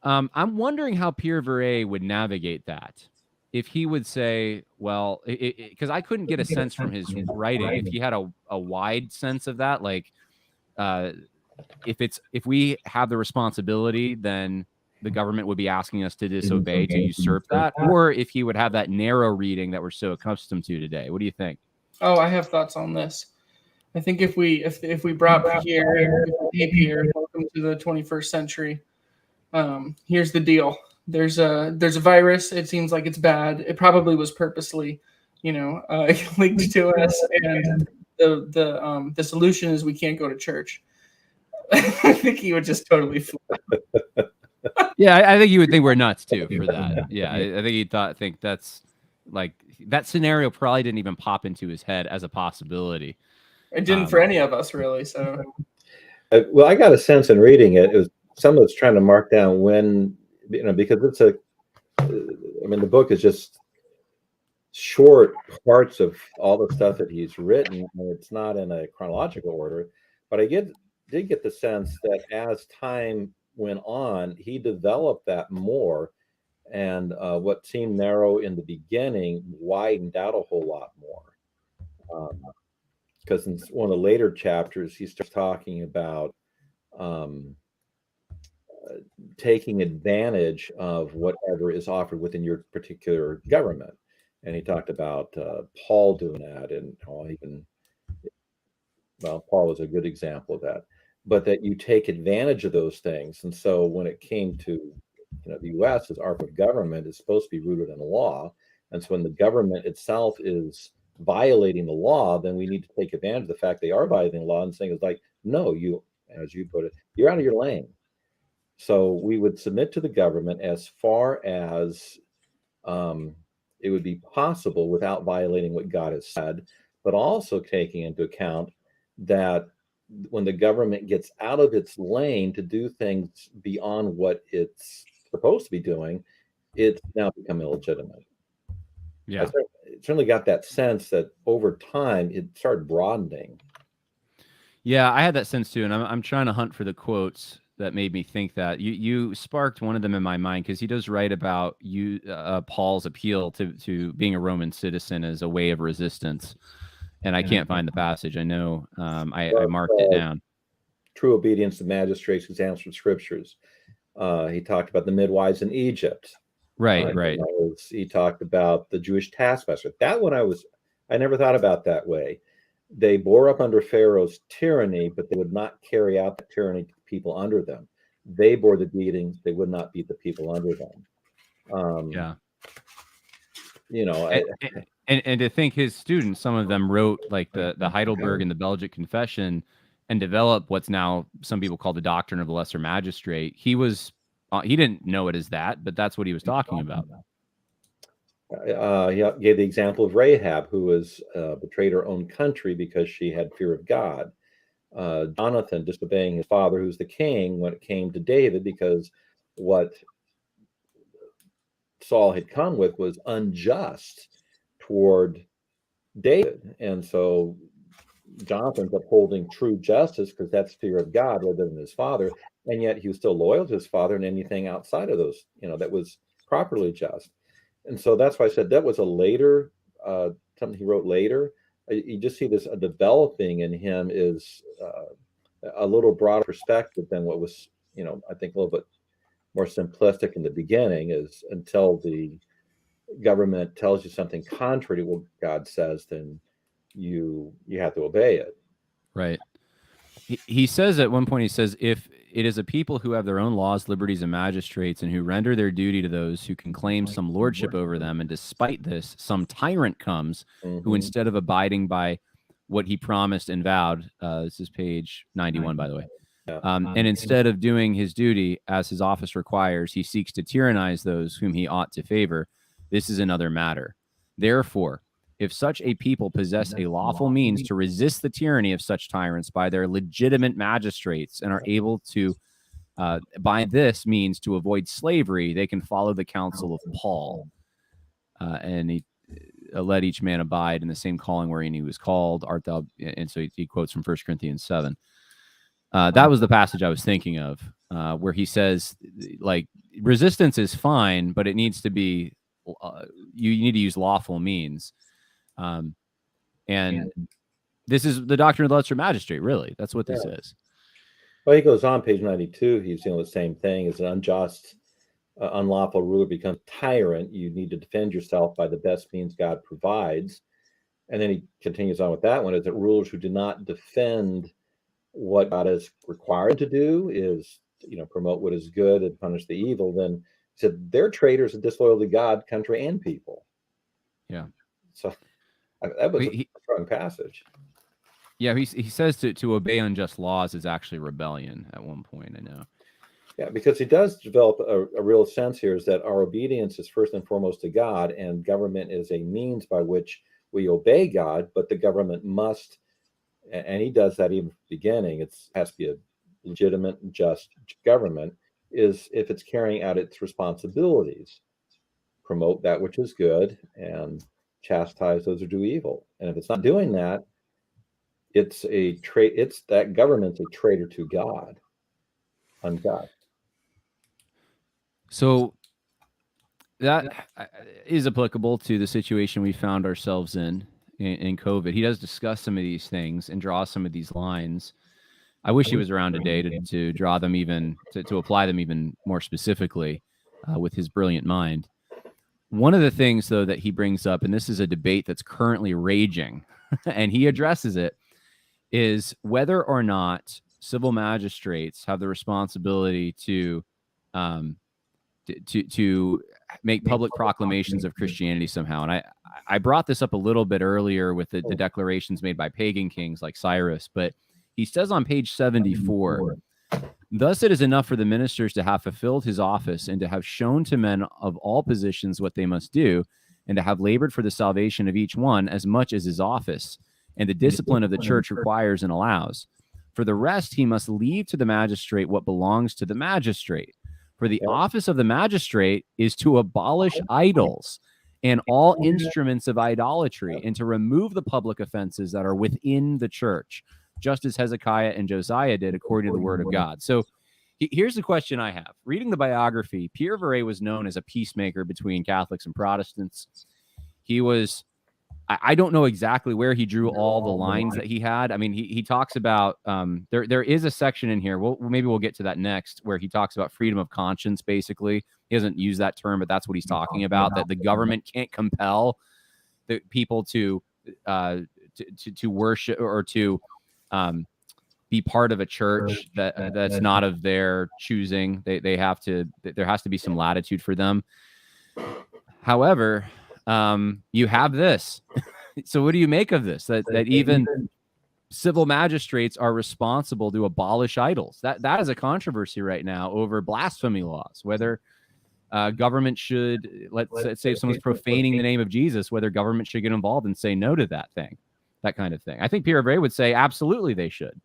I'm wondering how Pierre Viret would navigate that. If he would say, well, because I couldn't get a sense from his writing if he had a wide sense of that, like if we have the responsibility, then the government would be asking us to disobey, to usurp that, or if he would have that narrow reading that we're so accustomed to today. What do you think? Oh, I have thoughts on this. I think if we brought Pierre, hey Pierre, welcome to the 21st century. Here's the deal. There's a virus. It seems like it's bad. It probably was purposely, linked to us. And the solution is we can't go to church. I think he would just totally flip. Yeah, I think you would think we're nuts too for that. Yeah, I think he think that's like, that scenario probably didn't even pop into his head as a possibility. It didn't for any of us, really. So, well, I got a sense in reading it. It was someone that's trying to mark down when, because it's the book is just short parts of all the stuff that he's written, and it's not in a chronological order. But I did get the sense that as time went on, he developed that more, and what seemed narrow in the beginning widened out a whole lot more. Because in one of the later chapters, he starts talking about taking advantage of whatever is offered within your particular government. And he talked about Paul doing that, and Paul was a good example of that. But that you take advantage of those things. And so when it came to the U.S., as arm of government is supposed to be rooted in law. And so when the government itself is violating the law, then we need to take advantage of the fact they are violating the law and saying, it's like, no, you, as you put it, you're out of your lane. So we would submit to the government as far as it would be possible without violating what God has said, but also taking into account that when the government gets out of its lane to do things beyond what it's supposed to be doing, it's now become illegitimate. Yeah. I certainly got that sense that over time it started broadening. Yeah, I had that sense too, and I'm trying to hunt for the quotes that made me think that. You sparked one of them in my mind, because he does write about Paul's appeal to being a Roman citizen as a way of resistance, and I can't find the passage. I know I marked it down. True obedience to magistrates whose answered scriptures. He talked about the midwives in Egypt. Right. He talked about the Jewish taskmaster. That one I never thought about that way. They bore up under Pharaoh's tyranny, but they would not carry out the tyranny to the people under them. They bore the beatings. They would not beat the people under them. Yeah. You know, and to think his students, some of them wrote like the Heidelberg and the Belgic Confession and developed what's now some people call the doctrine of the lesser magistrate. He didn't know it as that, but that's what he was talking about. He gave the example of Rahab, who was betrayed her own country because she had fear of God. Jonathan disobeying his father, who's the king, when it came to David, because what Saul had come with was unjust toward David. And so Jonathan's upholding true justice because that's fear of God rather than his father. And yet he was still loyal to his father, and anything outside of those, that was properly just. And so that's why I said that was a later, something he wrote later. You just see this developing in him is a little broader perspective than what was, I think a little bit more simplistic in the beginning, is until the government tells you something contrary to what God says, then you have to obey it. Right. He says at one point, he says, if it is a people who have their own laws, liberties, and magistrates, and who render their duty to those who can claim some lordship over them, and despite this, some tyrant comes who, instead of abiding by what he promised and vowed, this is page 91, by the way, and instead of doing his duty as his office requires, he seeks to tyrannize those whom he ought to favor. This is another matter. Therefore, if such a people possess a lawful means to resist the tyranny of such tyrants by their legitimate magistrates, and are able to, by this means, to avoid slavery, they can follow the counsel of Paul. And he let each man abide in the same calling wherein he was called. Art thou? And so he quotes from 1 Corinthians 7. That was the passage I was thinking of, where he says, like, resistance is fine, but it needs to be, you need to use lawful means. And this is the doctrine of the lesser magistrate, really. That's what this is. Well, he goes on, page 92, he's the same thing. As an unjust, unlawful ruler becomes tyrant, you need to defend yourself by the best means God provides. And then he continues on with that one, is that rulers who do not defend what God has required to do, is, promote what is good and punish the evil, then he said they're traitors and disloyal to God, country, and people. Yeah. So that was a strong passage. Yeah, he says to obey unjust laws is actually rebellion at one point, I know. Yeah, because he does develop a real sense here, is that our obedience is first and foremost to God, and government is a means by which we obey God, but the government must, and he does that even from the beginning, it has to be a legitimate and just government, is if it's carrying out its responsibilities, promote that which is good, and chastise those who do evil. And if it's not doing that, it's that government's a traitor to God, unjust. So that is applicable to the situation we found ourselves in COVID. He does discuss some of these things and draw some of these lines. I wish he was around today to draw them even, to apply them even more specifically with his brilliant mind. One of the things, though, that he brings up, and this is a debate that's currently raging, and he addresses it, is whether or not civil magistrates have the responsibility to make public proclamations of Christianity somehow. And I brought this up a little bit earlier with the declarations made by pagan kings like Cyrus, but he says on page 74, thus it is enough for the ministers to have fulfilled his office and to have shown to men of all positions what they must do, and to have labored for the salvation of each one as much as his office and the discipline of the church requires and allows. For the rest, he must leave to the magistrate what belongs to the magistrate. For the office of the magistrate is to abolish idols and all instruments of idolatry, and to remove the public offenses that are within the church, just as Hezekiah and Josiah did according to the word of God. So here's the question I have. Reading the biography, Pierre Viret was known as a peacemaker between Catholics and Protestants. He was, I don't know exactly where he drew all the lines that he had. I mean, he talks about, there is a section in here, maybe we'll get to that next, where he talks about freedom of conscience, basically. He doesn't use that term, but that's what he's talking about, that the government can't compel the people to worship or to be part of a church that's not of their choosing. They have to, there has to be some latitude for them. However, you have this. So what do you make of this? That even civil magistrates are responsible to abolish idols. That is a controversy right now over blasphemy laws, whether government should, let's say if someone's profaning the name of Jesus, whether government should get involved and say no to that thing, that kind of thing. I think Pierre Viret would say absolutely they should.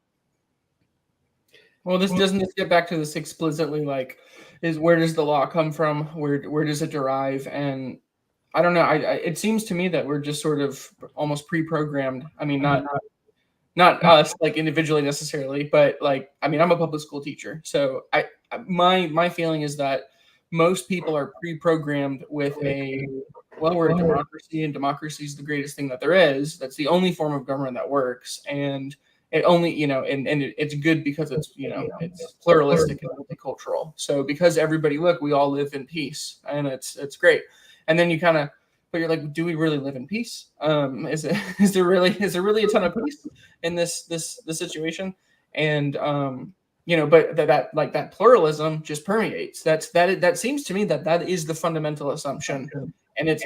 Well, doesn't this get back to this explicitly, like, is where does the law come from? Where does it derive? And I don't know. It seems to me that we're just sort of almost pre-programmed. I mean, not us like individually necessarily, but like, I mean, I'm a public school teacher, so my feeling is that most people are pre-programmed with we're a democracy, and democracy is the greatest thing that there is. That's the only form of government that works, and it only, and it's good because it's, it's pluralistic and multicultural. So because everybody, look, we all live in peace, and it's great. And then you kind of, but you're like, do we really live in peace? Is there really a ton of peace in this situation? And but that pluralism just permeates. That seems to me that is the fundamental assumption, and it's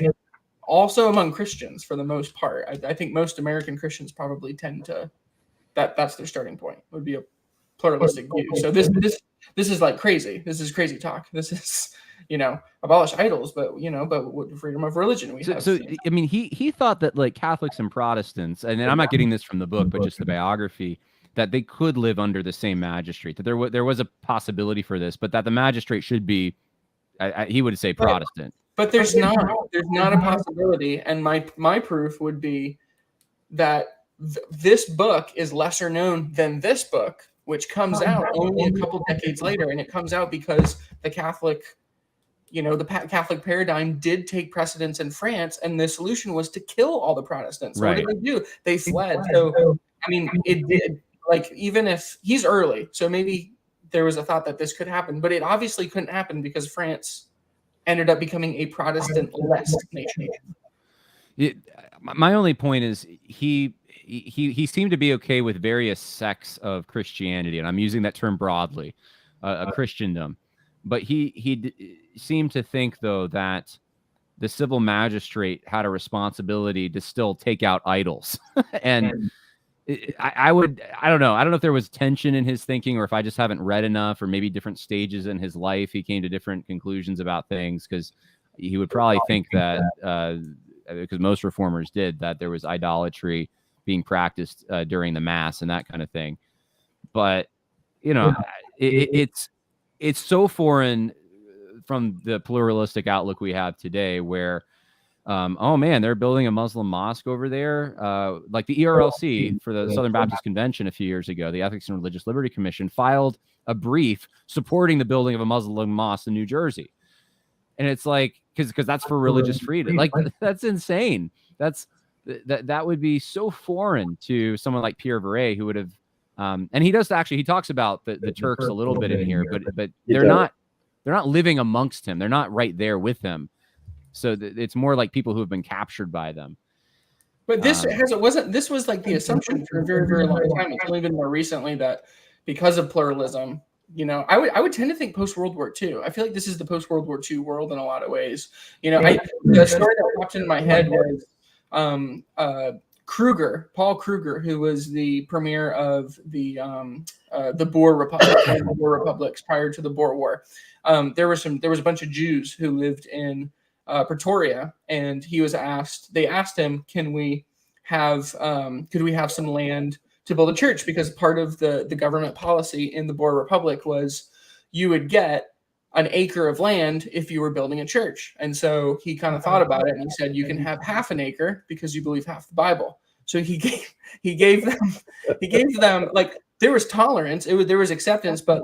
also among Christians for the most part. I think most American Christians probably tend to that's their starting point, would be a pluralistic view. So this is like crazy. This is crazy talk. This is abolish idols, but what freedom of religion we have. So I mean, he thought that like Catholics and Protestants, and I'm not getting this from the book, but just the biography, that they could live under the same magistrate, that there was a possibility for this, but that the magistrate should be, he would say, Protestant. But there's not a possibility, and my proof would be that this book is lesser known than this book, which comes out only a couple decades later, and it comes out because the Catholic, Catholic paradigm did take precedence in France, and the solution was to kill all the Protestants. Right. What did they do? They fled. So I mean, it did. Like, even if he's early, so maybe there was a thought that this could happen, but it obviously couldn't happen because France ended up becoming a Protestant-less nation. My only point is he seemed to be okay with various sects of Christianity, and I'm using that term broadly, a Christendom. But he seemed to think, though, that the civil magistrate had a responsibility to still take out idols. And I don't know. I don't know if there was tension in his thinking, or if I just haven't read enough, or maybe different stages in his life he came to different conclusions about things, because he would probably think that, because most reformers did, that there was idolatry being practiced during the Mass and that kind of thing. But, it's so foreign from the pluralistic outlook we have today, where oh man, they're building a Muslim mosque over there. Like the ERLC for the Southern Baptist Convention a few years ago, the Ethics and Religious Liberty Commission filed a brief supporting the building of a Muslim mosque in New Jersey. And it's like, because that's for religious freedom. Like, that's insane. That would be so foreign to someone like Pierre Viret, who would have, and he talks about the Turks a little bit in here, but they're not living amongst him. They're not right there with him. So it's more like people who have been captured by them. But this was like the assumption for a very, very long time. It's only been more recently that because of pluralism, I would tend to think post-World War II. I feel like this is the post-World War II world in a lot of ways. The story that popped in my head was Paul Kruger, who was the premier of the Boer republics prior to the Boer War. There was a bunch of Jews who lived in Pretoria, and they asked him, could we have some land to build a church? Because part of the government policy in the Boer Republic was you would get an acre of land if you were building a church. And so he kind of thought about it, and he said, you can have half an acre because you believe half the Bible. So he gave them like, there was tolerance, there was acceptance, but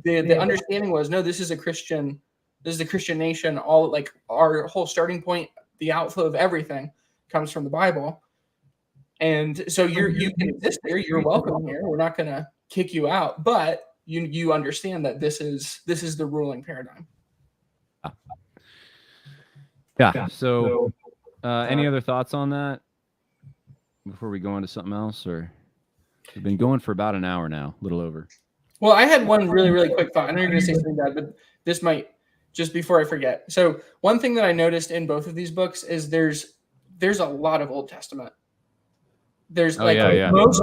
the understanding was, no, this is a Christian nation. All, like, our whole starting point, the outflow of everything comes from the Bible. And so you can exist here, you're welcome here. We're not going to kick you out, but you understand that this is the ruling paradigm. Yeah. So any other thoughts on that before we go into something else? Or we've been going for about an hour now, a little over. Well, I had one really, really quick thought. I know you're going to say something bad, but this might, just before I forget. So one thing that I noticed in both of these books is there's a lot of Old Testament. There's almost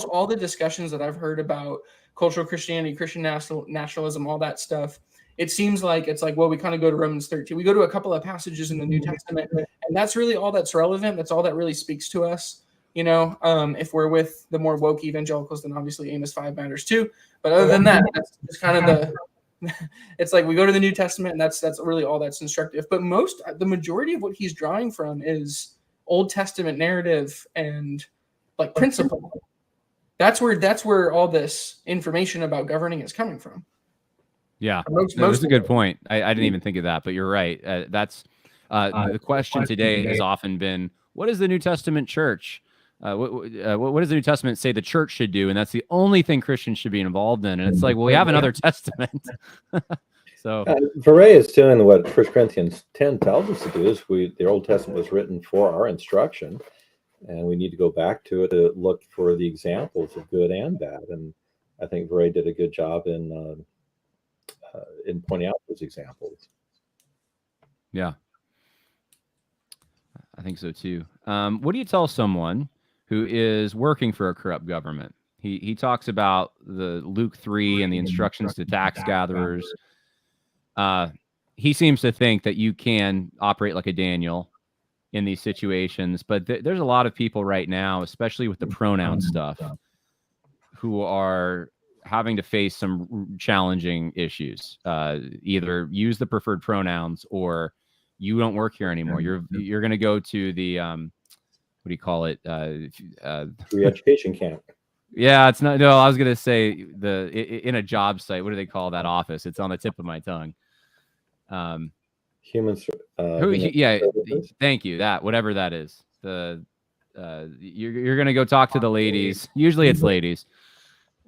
all the discussions that I've heard about cultural Christianity, Christian nationalism, all that stuff. It seems like it's like, well, we kind of go to Romans 13. We go to a couple of passages in the New Testament, and that's really all that's relevant. That's all that really speaks to us. If we're with the more woke evangelicals, then obviously Amos 5 matters too. But other than that, that's kind of it's like we go to the New Testament, and that's really all that's instructive. But the majority of what he's drawing from is Old Testament narrative and like principle. That's where all this information about governing is coming from. Yeah, that's a good point. I didn't even think of that, but you're right. That's the question today has often been, what is the New Testament church? What does the New Testament say the church should do? And that's the only thing Christians should be involved in. And it's like, well, we have another testament. So Viret is doing what 1 Corinthians 10 tells us to do. Is the Old Testament was written for our instruction, and we need to go back to it to look for the examples of good and bad. And I think Viret did a good job in pointing out those examples. Yeah, I think so too. What do you tell someone who is working for a corrupt government? He talks about the Luke 3 and the instructions to tax gatherers. He seems to think that you can operate like a Daniel in these situations, but there's a lot of people right now, especially with the pronoun stuff, who are having to face some challenging issues. Either use the preferred pronouns, or you don't work here anymore. You're going to go to the what do you call it? Re-education camp. Yeah, it's not. No, I was going to say in a job site. What do they call that office? It's on the tip of my tongue. Humans. Yeah, thank you. That, whatever that is. You're going to go talk to the ladies. Usually it's ladies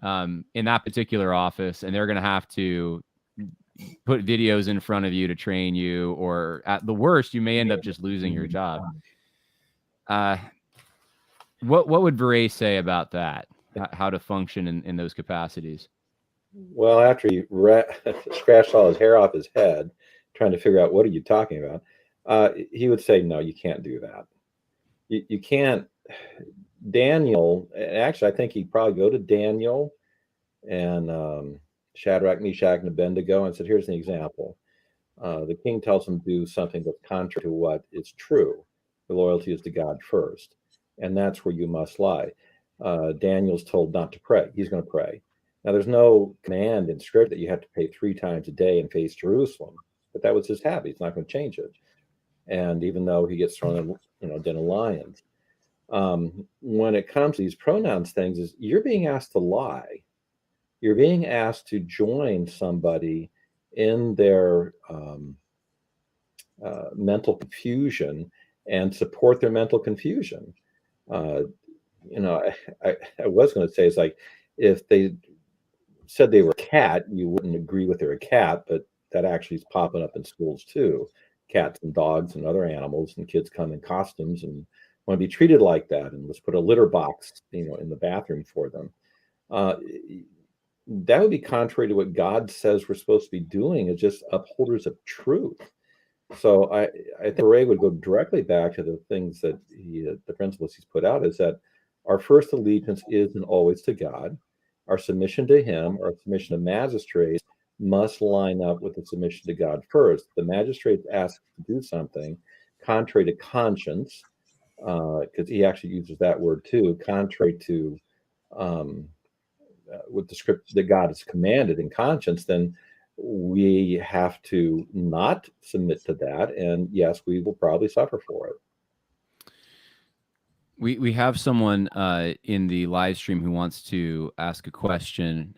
in that particular office, and they're going to have to put videos in front of you to train you, or at the worst, you may end up just losing your job. What would Viret say about that? How to function in those capacities? Well, after he scratched all his hair off his head, trying to figure out what are you talking about, he would say, no, you can't do that. You can't. Daniel, actually, I think he'd probably go to Daniel and Shadrach, Meshach, and Abednego and said, here's an example. The king tells him to do something that's contrary to what is true. The loyalty is to God first. And that's where you must lie. Daniel's told not to pray. He's going to pray. Now, there's no command in scripture that you have to pray 3 times a day and face Jerusalem, but that was his habit. He's not going to change it. And even though he gets thrown in, den of lions, when it comes to these pronouns things, is you're being asked to lie. You're being asked to join somebody in their mental confusion and support their mental confusion. I was going to say, it's like, if they said they were a cat, you wouldn't agree with they're a cat, but that actually is popping up in schools too. Cats and dogs and other animals, and kids come in costumes and want to be treated like that. And let's put a litter box, in the bathroom for them. That would be contrary to what God says we're supposed to be doing, as just upholders of truth. So I think Viret would go directly back to the things that the principles he's put out, is that our first allegiance is and always to God. Our submission to him, our submission to magistrates, must line up with the submission to God first. The magistrate asks to do something contrary to conscience, because he actually uses that word too, contrary to what the script that God has commanded in conscience, then we have to not submit to that. And yes, we will probably suffer for it. We have someone in the live stream who wants to ask a question.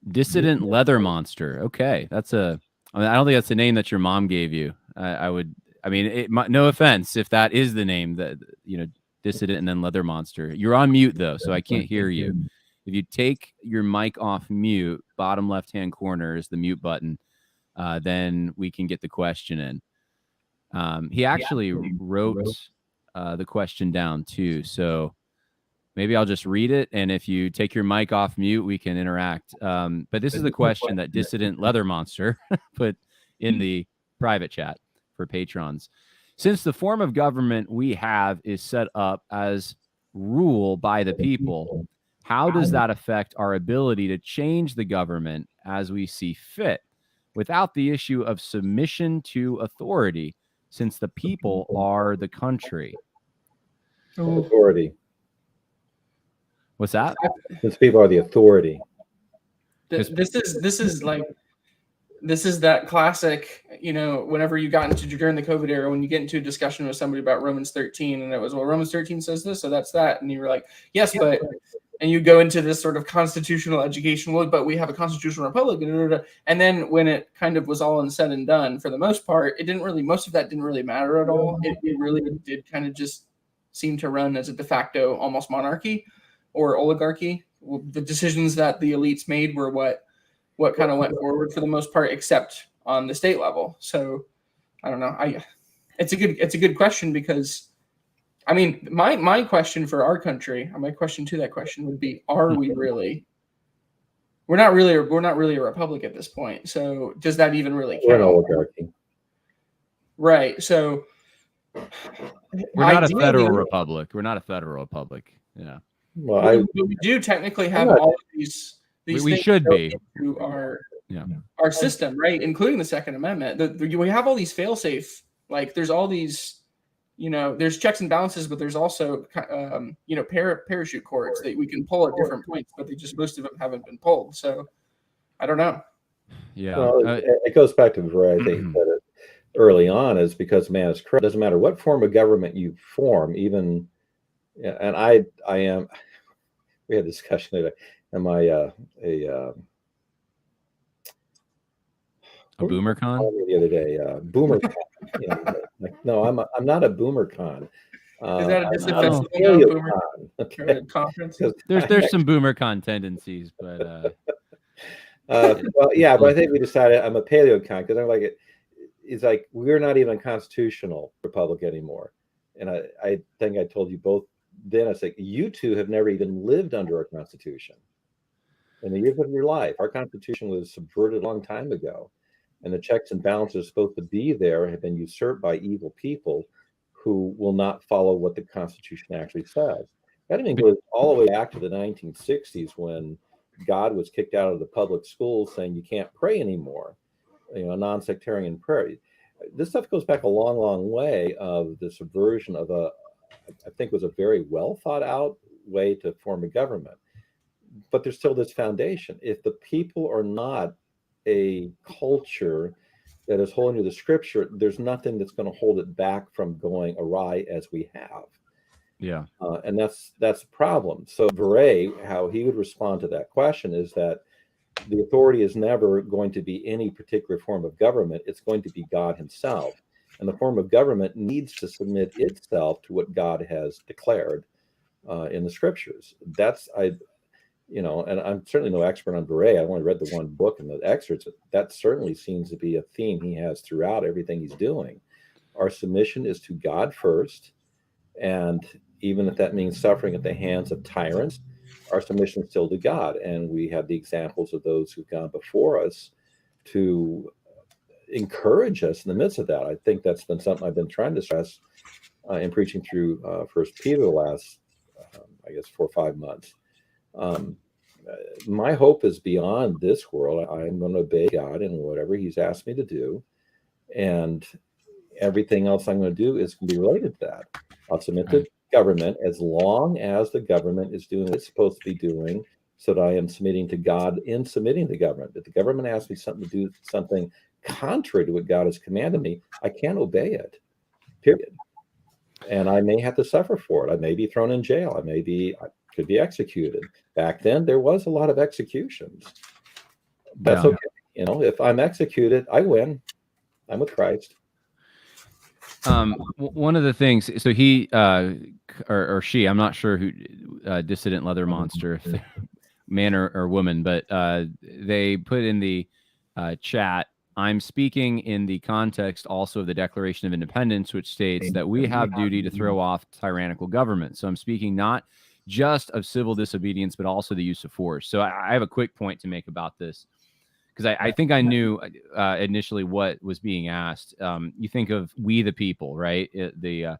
Dissident Leather Monster. Okay, that's a. I mean, I don't think that's the name that your mom gave you. I would. I mean, no offense if that is the name that Dissident and then Leather Monster. You're on mute though, so I can't hear you. If you take your mic off mute, bottom left-hand corner is the mute button. Then we can get the question in. He actually wrote the question down too, so maybe I'll just read it, and if you take your mic off mute, we can interact. But this is the question that Dissident Leather Monster put in the private chat for patrons. Since the form of government we have is set up as rule by the people, how does that affect our ability to change the government as we see fit without the issue of submission to authority, since the people are the country? Authority. What's that? Since people are the authority. This is that classic, whenever you got into during the COVID era, when you get into a discussion with somebody about Romans 13, and it was, well, Romans 13 says this, so that's that. And you were like, yes, but, and you go into this sort of constitutional education, well, but we have a constitutional republic. And then when it kind of was all said and done, for the most part, most of that didn't really matter at all. It really did kind of just seem to run as a de facto almost monarchy or oligarchy. The decisions that the elites made were what kind of went forward for the most part, except on the state level. So I don't know. It's a good question, because I mean, my question for our country, my question to that question would be, are we really? We're not really a republic at this point. So does that even really count? We're an oligarchy. Right. So we're not a federal republic. We're not a federal republic. Yeah. Well, we do technically have all of these we should be to our system, right? Including the Second Amendment. We have all these fail-safe, like there's all these, there's checks and balances, but there's also, parachute cords that we can pull at different points, but most of them haven't been pulled. So I don't know. Yeah. Well, it goes back to Viret. I think he said it early on, is because man is correct. It doesn't matter what form of government you form, even, and I am, we had a discussion today. Am I a boomer con? The other day, boomer con. No, I'm not a boomer con. Is that a paleo conference? There's some boomer con tendencies, but well, yeah, but I think we decided I'm a paleo con, because I'm like, it's like we're not even a constitutional republic anymore. And I think I told you both then, I was like, you two have never even lived under our constitution in the years of your life. Our constitution was subverted a long time ago, and the checks and balances supposed to be there have been usurped by evil people who will not follow what the Constitution actually says. That even goes all the way back to the 1960s, when God was kicked out of the public schools, saying you can't pray anymore, non-sectarian prayer. This stuff goes back a long, long way of the subversion of I think was a very well thought out way to form a government. But there's still this foundation. If the people are not a culture that is holding to the scripture, there's nothing that's going to hold it back from going awry as we have. Yeah. And that's the problem. So Viret, how he would respond to that question is that the authority is never going to be any particular form of government. It's going to be God himself. And the form of government needs to submit itself to what God has declared in the scriptures. And I'm certainly no expert on Viret. I only read the one book and the excerpts. That certainly seems to be a theme he has throughout everything he's doing. Our submission is to God first. And even if that means suffering at the hands of tyrants, our submission is still to God. And we have the examples of those who've gone before us to encourage us in the midst of that. I think that's been something I've been trying to stress in preaching through First Peter the last, 4 or 5 months. my hope is beyond this world. I'm going to obey God in whatever He's asked me to do, and everything else I'm going to do is going to be related to that. I'll submit to government as long as the government is doing what it's supposed to be doing, so that I am submitting to God in submitting to government. If the government asks me something to do something contrary to what God has commanded me, I can't obey it, period. And I may have to suffer for it. I may be thrown in jail. I could be executed. Back then, there was a lot of executions. That's okay. You know, if I'm executed, I win. I'm with Christ. One of the things, so he or she, I'm not sure who, dissident leather monster, if they're man or woman, but they put in the chat, I'm speaking in the context also of the Declaration of Independence, which states that we have duty to throw off tyrannical government. So I'm speaking not just of civil disobedience, but also the use of force. So I have a quick point to make about this, because I think I knew initially what was being asked. You think of "we the people," right? The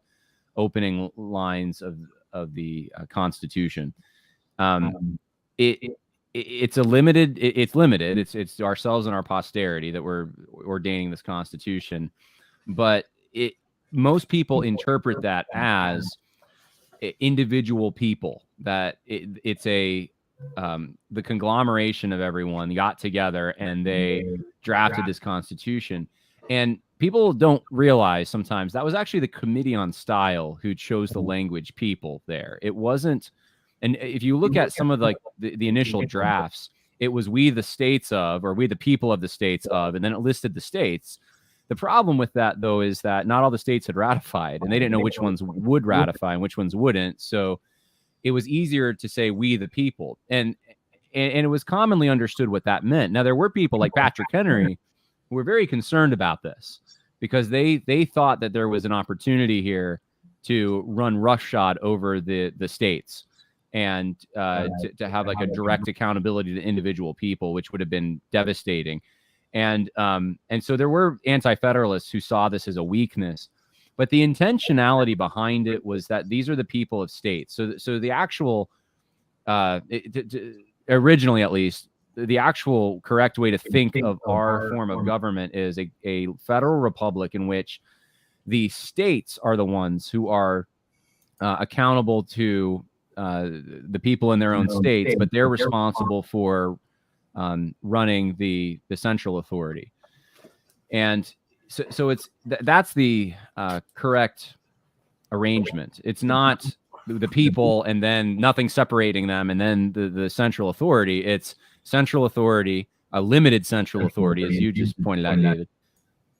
opening lines of the Constitution. It's limited. It's ourselves and our posterity that we're ordaining this Constitution, but most people interpret that as individual people. That it's a the conglomeration of everyone got together and they drafted this Constitution. And people don't realize sometimes that was actually the Committee on Style who chose the language "people" there. It wasn't. And if you look at some of the initial drafts, it was "we the states of," or "we the people of the states of," and then it listed the states. The problem with that, though, is that not all the states had ratified, and they didn't know which ones would ratify and which ones wouldn't. So it was easier to say "we the people," and it was commonly understood what that meant. Now, there were people like Patrick Henry who were very concerned about this, because they thought that there was an opportunity here to run roughshod over the states, and to have like a direct accountability to individual people, which would have been devastating. And so there were anti-federalists who saw this as a weakness, but the intentionality behind it was that these are the people of states. So the actual, originally at least, the actual correct way to think of our form of government is a federal republic in which the states are the ones who are accountable to the people in their own states, but they're responsible for running the central authority. And so that's the correct arrangement. It's not the people and then nothing separating them and then the central authority. It's central authority, a limited central authority, as you just pointed out, David,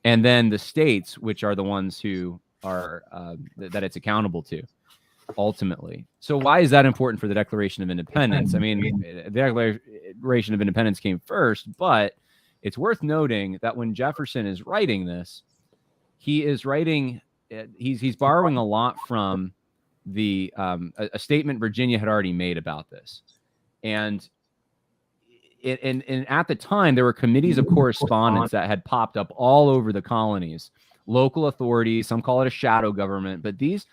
and then the states, which are the ones who are that it's accountable to ultimately. So why is that important for the Declaration of Independence? I mean, the Declaration of Independence came first, but it's worth noting that when Jefferson is writing this, he is writing, he's borrowing a lot from the a statement Virginia had already made about this. And at the time, there were committees of correspondence that had popped up all over the colonies, local authorities, some call it a shadow government, but these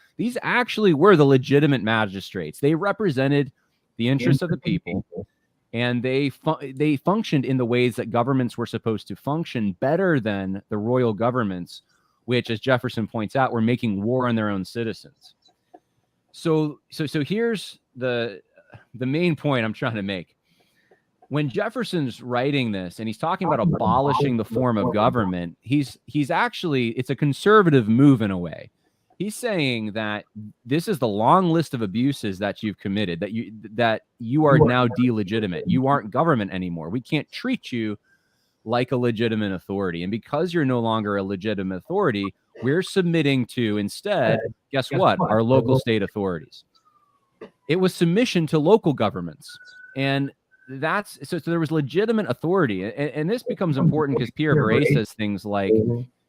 actually were the legitimate magistrates. They represented the interests of the people, and they functioned in the ways that governments were supposed to function better than the royal governments, which, as Jefferson points out, were making war on their own citizens. So here's the main point I'm trying to make. When Jefferson's writing this and he's talking about abolishing the form of government, he's actually, it's a conservative move in a way. He's saying that this is the long list of abuses that you've committed, that you are now delegitimate. You aren't government anymore. We can't treat you like a legitimate authority. And because you're no longer a legitimate authority, we're submitting to instead, guess what? Our local state authorities. It was submission to local governments. And that's so there was legitimate authority. And this becomes important because Pierre Viret says things like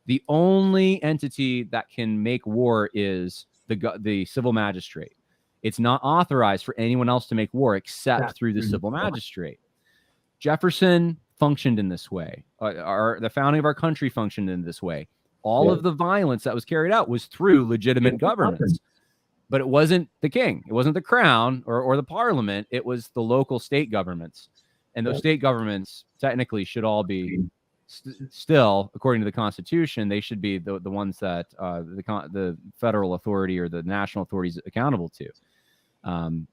the only entity that can make war is the civil magistrate. It's not authorized for anyone else to make war except through the civil magistrate. Jefferson functioned in this way. The founding of our country functioned in this way. All of the violence that was carried out was through legitimate governments. but it wasn't the king, it wasn't the crown or the parliament, it was the local state governments. And those state governments technically should all be still, according to the Constitution, they should be the ones that the federal authority or the national authority is accountable to.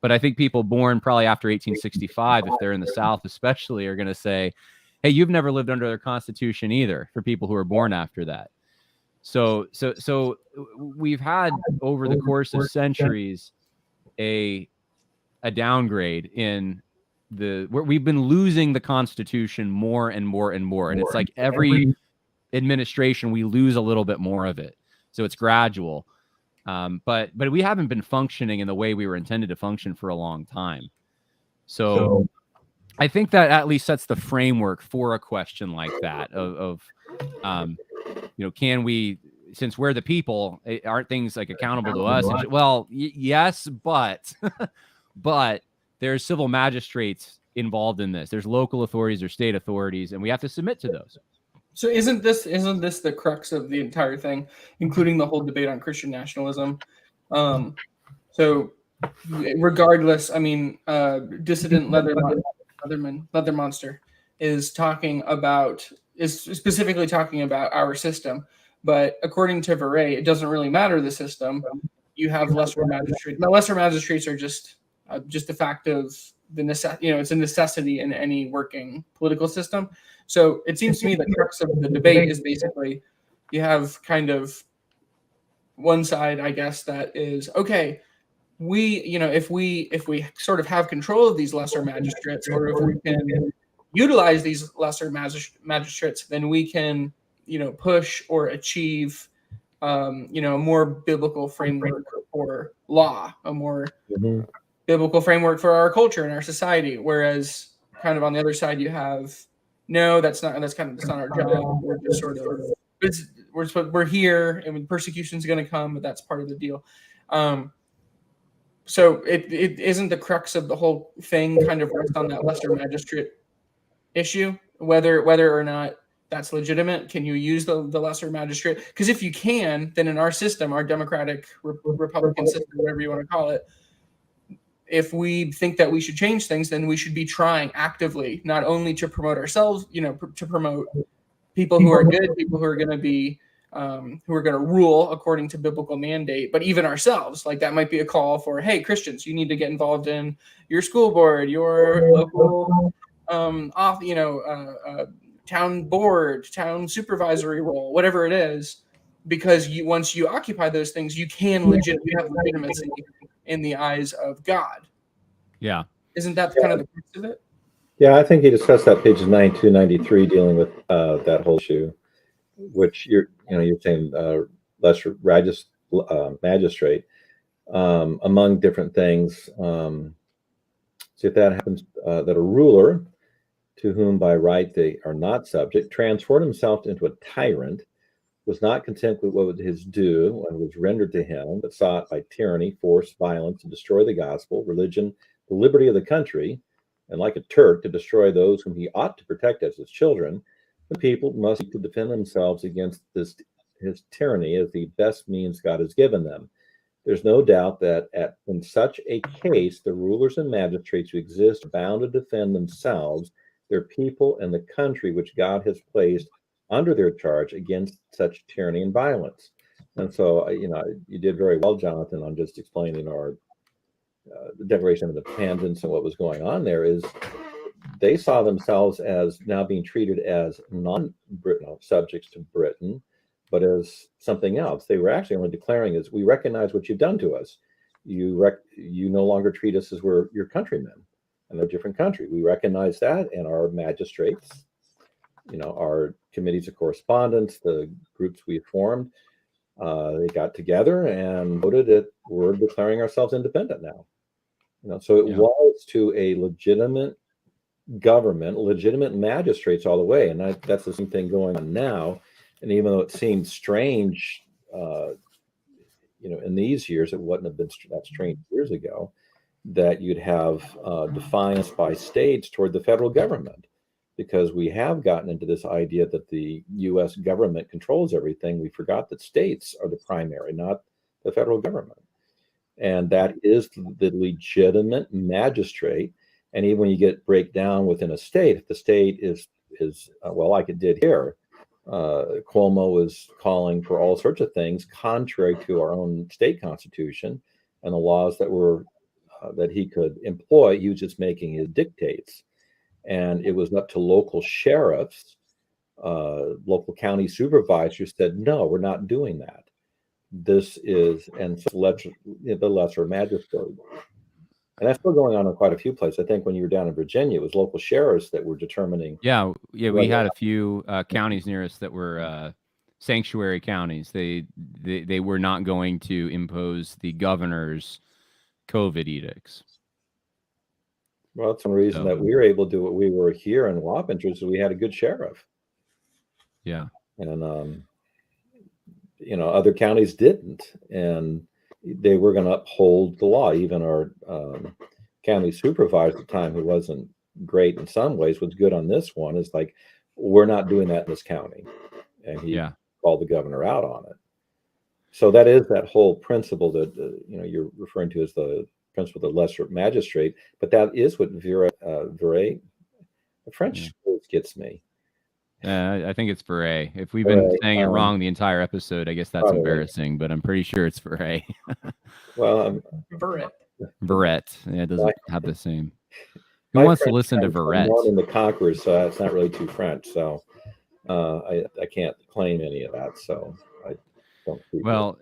But I think people born probably after 1865, if they're in the South especially, are going to say, hey, you've never lived under their Constitution either, for people who are born after that. So we've had over the course of centuries a downgrade in we've been losing the Constitution more and more and more. And it's like every administration, we lose a little bit more of it. So it's gradual. But we haven't been functioning in the way we were intended to function for a long time. So I think that at least sets the framework for a question like that can we, since we're the people, aren't things like accountable to us? Well, yes, but there's civil magistrates involved in this. There's local authorities or state authorities, and we have to submit to those. So isn't this the crux of the entire thing, including the whole debate on Christian nationalism? So regardless, I mean, dissident Leather Monster is specifically talking about our system, but according to Viret, it doesn't really matter the system. You have lesser magistrates. Now, lesser magistrates are just a fact of the necessity. It's a necessity in any working political system. So it seems to me the crux of the debate is basically you have kind of one side, I guess, that is okay. If we sort of have control of these lesser magistrates, or if we can utilize these lesser magistrates, then we can, push or achieve, a more biblical framework for law, a more biblical framework for our culture and our society. Whereas, kind of on the other side, you have that's not our job. We're just sort of we're here, and persecution's going to come, but that's part of the deal. So it isn't the crux of the whole thing kind of rests on that lesser magistrate issue, whether or not that's legitimate. Can you use the lesser magistrate? Because if you can, then in our system, our democratic Republican system, whatever you want to call it, if we think that we should change things, then we should be trying actively, not only to promote ourselves, to promote people who are good, people who are going to be who are going to rule according to biblical mandate, but even ourselves. Like that might be a call for, hey, Christians, you need to get involved in your school board, your local town board, town supervisory role, whatever it is, because once you occupy those things, you have legitimacy in the eyes of God. Yeah. Isn't that kind of the crux of it? Yeah, I think he discussed that pages 92, 93, dealing with that whole issue, which you're saying lesser magistrate, among different things. See if that happens, that a ruler to whom by right they are not subject transformed himself into a tyrant, was not content with what was his due and was rendered to him, but sought by tyranny, force, violence to destroy the gospel, religion, the liberty of the country, and like a Turk to destroy those whom he ought to protect as his children. The people must defend themselves against his tyranny as the best means God has given them. There's no doubt that in such a case, the rulers and magistrates who exist are bound to defend themselves, their people, and the country which God has placed under their charge against such tyranny and violence. And so, you did very well, Jonathan, on just explaining our the Declaration of Independence and what was going on there. Is they saw themselves as now being treated as non-Britain subjects to Britain, but as something else. They were actually only declaring as, we recognize what you've done to us. You no longer treat us as we're your countrymen and a different country. We recognize that, and our magistrates, our committees of correspondence, the groups we formed, they got together and voted that we're declaring ourselves independent now. So it was to a legitimate government, legitimate magistrates all the way, and that's the same thing going on now. And even though it seems strange, in these years, it wouldn't have been that strange years ago, that you'd have defiance by states toward the federal government, because we have gotten into this idea that the U.S. government controls everything. We forgot that states are the primary, not the federal government. and that is the legitimate magistrate. And even when you break down within a state, if the state is well, like it did here, Cuomo is calling for all sorts of things contrary to our own state constitution and the laws that were that he could employ. He was just making his dictates, and it was up to local sheriffs, local county supervisors said, no, we're not doing that. This is, and so the lesser magistrate. And that's still going on in quite a few places. I think when you were down in Virginia, it was local sheriffs that were determining. Yeah, we had a few counties near us that were sanctuary counties. They were not going to impose the governor's COVID edicts. Well, that's one reason that we were able to do what we were here in Wappinger is we had a good sheriff. Yeah. And, other counties didn't. And they were going to uphold the law. Even our county supervisor at the time, who wasn't great in some ways, was good on this one, is like, we're not doing that in this county. And he called the governor out on it. So that is that whole principle that, you're referring to as the principle of the lesser magistrate. But that is what Viret, the French schools gets me. I think it's Viret. If we've been saying it wrong the entire episode, I guess that's probably embarrassing, but I'm pretty sure it's Viret. Well, Viret. Viret. Yeah, it doesn't have the same. Who wants to listen to Viret? In the Conquerors, so it's not really too French. So I can't claim any of that. So I don't. Well,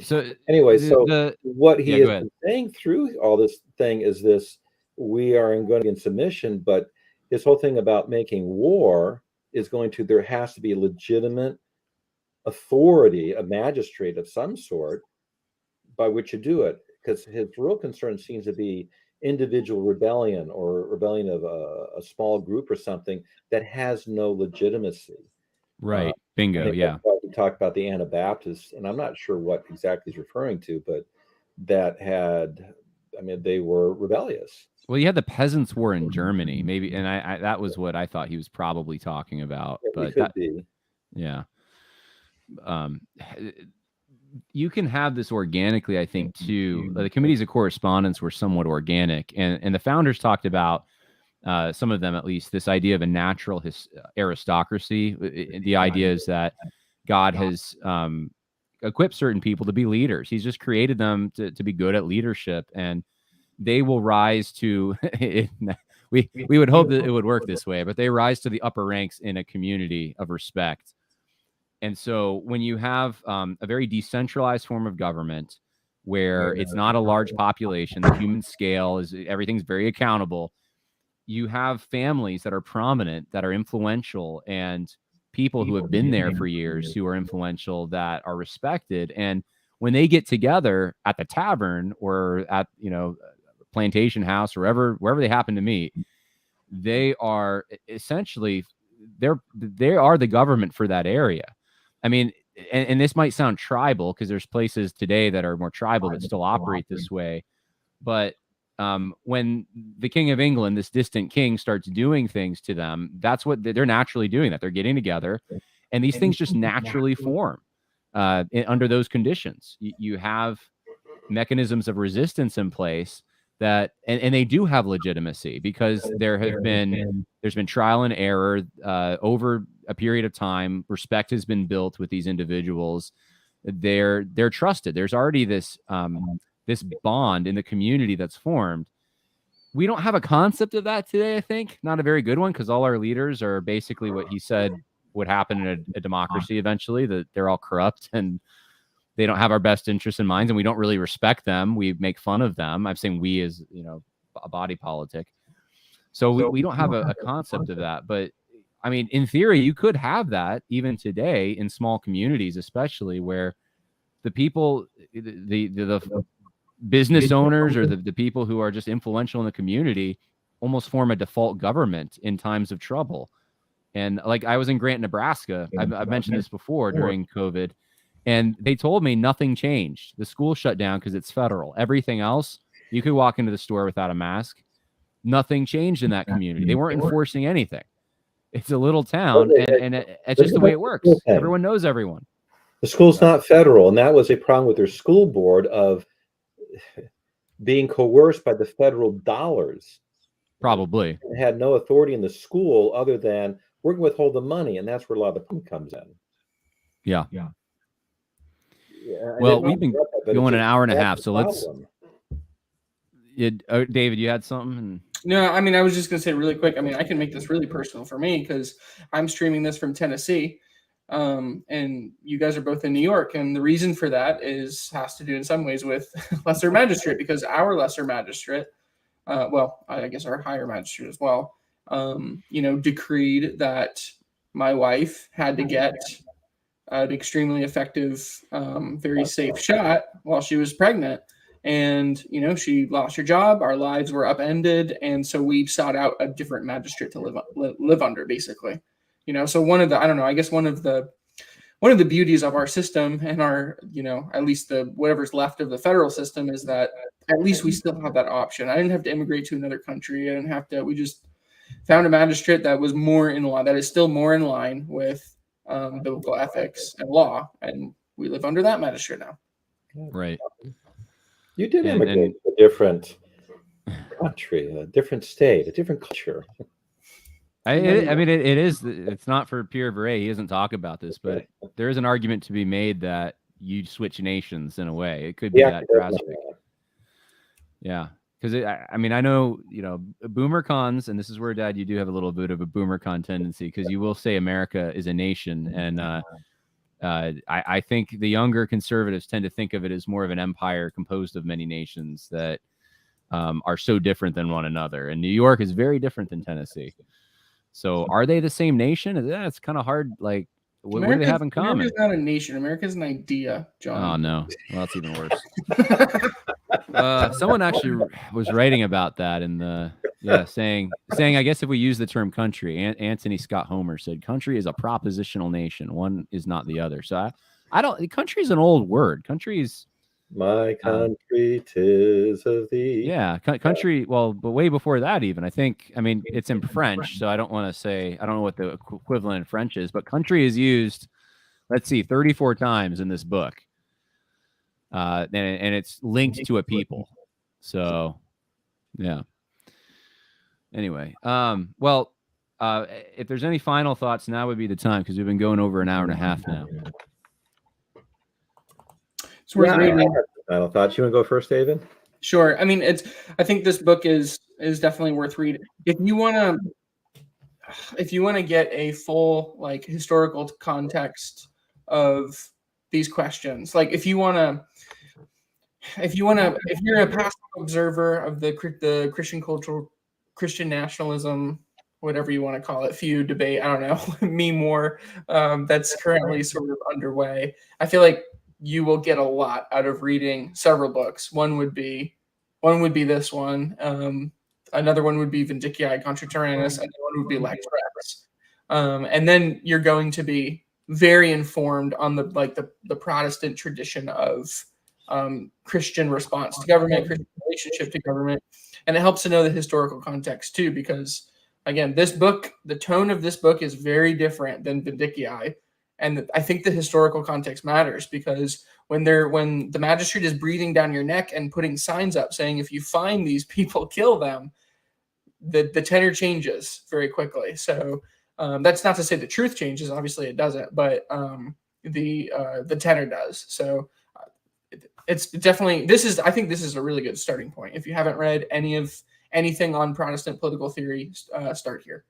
so anyway, so what he is saying through all this thing is this: we are going to be in submission, but his whole thing about making war is there has to be a legitimate authority, a magistrate of some sort, by which you do it. Because his real concern seems to be individual rebellion or rebellion of a small group or something that has no legitimacy. Right. Bingo. Yeah. We talked about the Anabaptists, and I'm not sure what exactly he's referring to, but they were rebellious. Well, you had the Peasants' War in Germany, maybe, and I that was what I thought he was probably talking about. But could be. Yeah. You can have this organically, I think, too. The committees of correspondence were somewhat organic, and the founders talked about, some of them at least, this idea of a natural aristocracy. The idea is that God has equipped certain people to be leaders. He's just created them to be good at leadership, and they will rise to we would hope that it would work this way, but they rise to the upper ranks in a community of respect. And so when you have a very decentralized form of government where it's not a large population, the human scale is, everything's very accountable, you have families that are prominent, that are influential, and people who have been there for years who are influential, that are respected. And when they get together at the tavern or at plantation house or wherever they happen to meet, they are essentially they are the government for that area. I mean, and this might sound tribal because there's places today that are more tribal that still operate this way, but when the King of England, this distant king, starts doing things to them, that's what they're naturally doing. That they're getting together, and these things just naturally form under those conditions. You have mechanisms of resistance in place that, and they do have legitimacy because there's been trial and error over a period of time. Respect has been built with these individuals. They're trusted. There's already this this bond in the community that's formed. We don't have a concept of that today, I think. Not a very good one, because all our leaders are basically what he said would happen in a democracy eventually, that they're all corrupt and they don't have our best interests in mind, and we don't really respect them. We make fun of them. I'm saying we as, a body politic. So we don't have a concept of that. But I mean, in theory, you could have that even today in small communities, especially where the people, the business owners or the people who are just influential in the community almost form a default government in times of trouble. And like, I was in Grant, Nebraska. I've mentioned this before during COVID. And they told me nothing changed. The school shut down because it's federal. Everything else, you could walk into the store without a mask. Nothing changed in that community. They weren't enforcing anything. It's a little town, and it's just the way it works. Everyone knows everyone. The school's not federal, and that was a problem with their school board of being coerced by the federal dollars. Probably. And had no authority in the school other than we're going to withhold the money, and that's where a lot of the problem comes in. Yeah. Yeah, Well, we've been going an hour and a half, so let's. problem. David, you had something? No, I mean, I was just going to say really quick. I mean, I can make this really personal for me because I'm streaming this from Tennessee, and you guys are both in New York. And the reason for that has to do in some ways with lesser magistrate, because our lesser magistrate, well, I guess our higher magistrate as well, decreed that my wife had to get an extremely effective, very safe shot while she was pregnant. And, she lost her job. Our lives were upended. And so we sought out a different magistrate to live under, basically. So one of the beauties of our system and our, at least whatever's left of the federal system is that at least we still have that option. I didn't have to immigrate to another country. We just found a magistrate that was more in line, that is still more in line with biblical ethics and law. And we live under that magistrate now. Right. You did immigrate to a different country, a different state, a different culture. It's not for Pierre Viret. He doesn't talk about this, but there is an argument to be made that you switch nations in a way. It could be that drastic. Yeah. Because I know, boomer cons, and this is where, Dad, you do have a little bit of a boomer con tendency, because you will say America is a nation. And I think the younger conservatives tend to think of it as more of an empire composed of many nations that are so different than one another. And New York is very different than Tennessee. So are they the same nation? It's kind of hard. Like, what do they have in common? America's not a nation. America's an idea, John. Oh, no. Well, that's even worse. Someone actually was writing about that saying, I guess if we use the term country, Anthony Scott Homer said, country is a propositional nation. One is not the other. So country is an old word. Country is. My country, 'tis of thee. Yeah, country. Well, but way before that, even it's in French, so I don't want to say, I don't know what the equivalent in French is, but country is used, let's see, 34 times in this book, and it's linked to a people. So, yeah. Anyway, if there's any final thoughts, now would be the time, because we've been going over an hour and a half now. It's worth reading. Final thoughts. You want to go first, David? Sure. I think this book is definitely worth reading. If you want to get a full historical context of these questions, if you're a passive observer of the Christian cultural, Christian nationalism, whatever you want to call it, feud, debate, I don't know, meme war, that's currently sort of underway, I feel like you will get a lot out of reading several books. One would be this one. Another one would be Vindicii contra Tyrannus. Another one would be Lex Rex. And then you're going to be very informed on the Protestant tradition of Christian response to government, Christian relationship to government, and it helps to know the historical context too, because again, this book, the tone of this book is very different than Vindicii. And I think the historical context matters, because when the magistrate is breathing down your neck and putting signs up saying, if you find these people, kill them, the tenor changes very quickly. So that's not to say the truth changes. Obviously it doesn't, but the tenor does. So it's definitely, I think this is a really good starting point. If you haven't read anything on Protestant political theory, start here.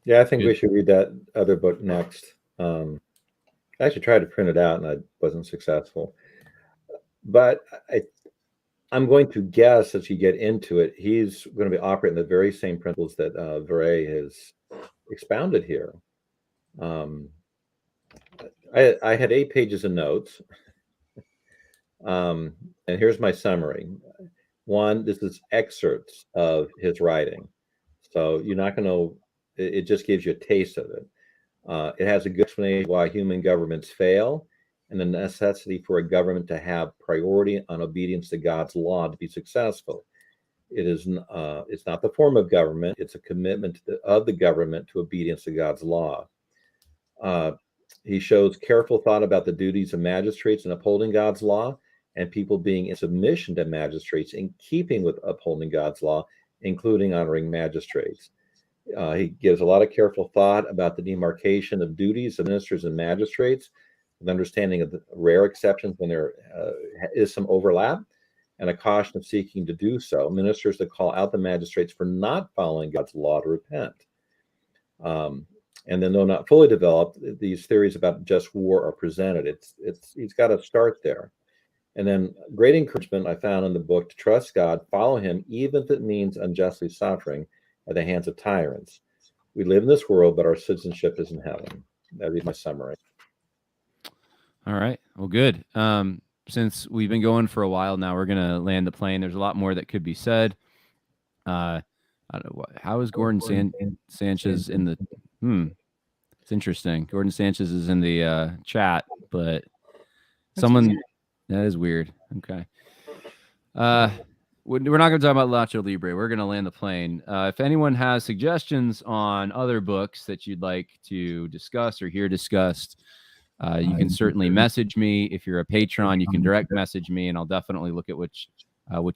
Yeah, I think we should read that other book next. I actually tried to print it out and I wasn't successful, but I'm going to guess as you get into it, he's going to be operating the very same principles that Viret has expounded here. I had 8 pages of notes, and here's my summary. 1, this is excerpts of his writing, so you're not going to. It just gives you a taste of it. It has a good explanation why human governments fail and the necessity for a government to have priority on obedience to God's law to be successful. It's not the form of government. It's a commitment of the government to obedience to God's law. He shows careful thought about the duties of magistrates in upholding God's law and people being in submission to magistrates in keeping with upholding God's law, including honoring magistrates. He gives a lot of careful thought about the demarcation of duties of ministers and magistrates, with understanding of the rare exceptions when there is some overlap, and a caution of seeking to do so. Ministers that call out the magistrates for not following God's law to repent. And then, though not fully developed, these theories about just war are presented. He's got to start there. And then great encouragement I found in the book to trust God, follow him, even if it means unjustly suffering at the hands of tyrants. We live in this world, but our citizenship is in heaven. That'd be my summary. All right. Well, good. Since we've been going for a while now, we're going to land the plane. There's a lot more that could be said. I don't know, how is Gordon Sanchez in the... It's interesting. Gordon Sanchez is in the chat, but someone... That is weird. Okay. We're not going to talk about Nacho Libre. We're going to land the plane. If anyone has suggestions on other books that you'd like to discuss or hear discussed, you can certainly message me. If you're a patron, you can direct message me, and I'll definitely look at what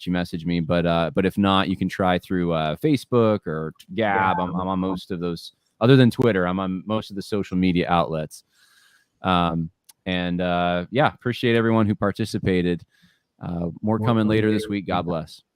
you message me. But if not, you can try through Facebook or Gab. I'm on most of those. Other than Twitter, I'm on most of the social media outlets. Appreciate everyone who participated. More coming later this week. God bless.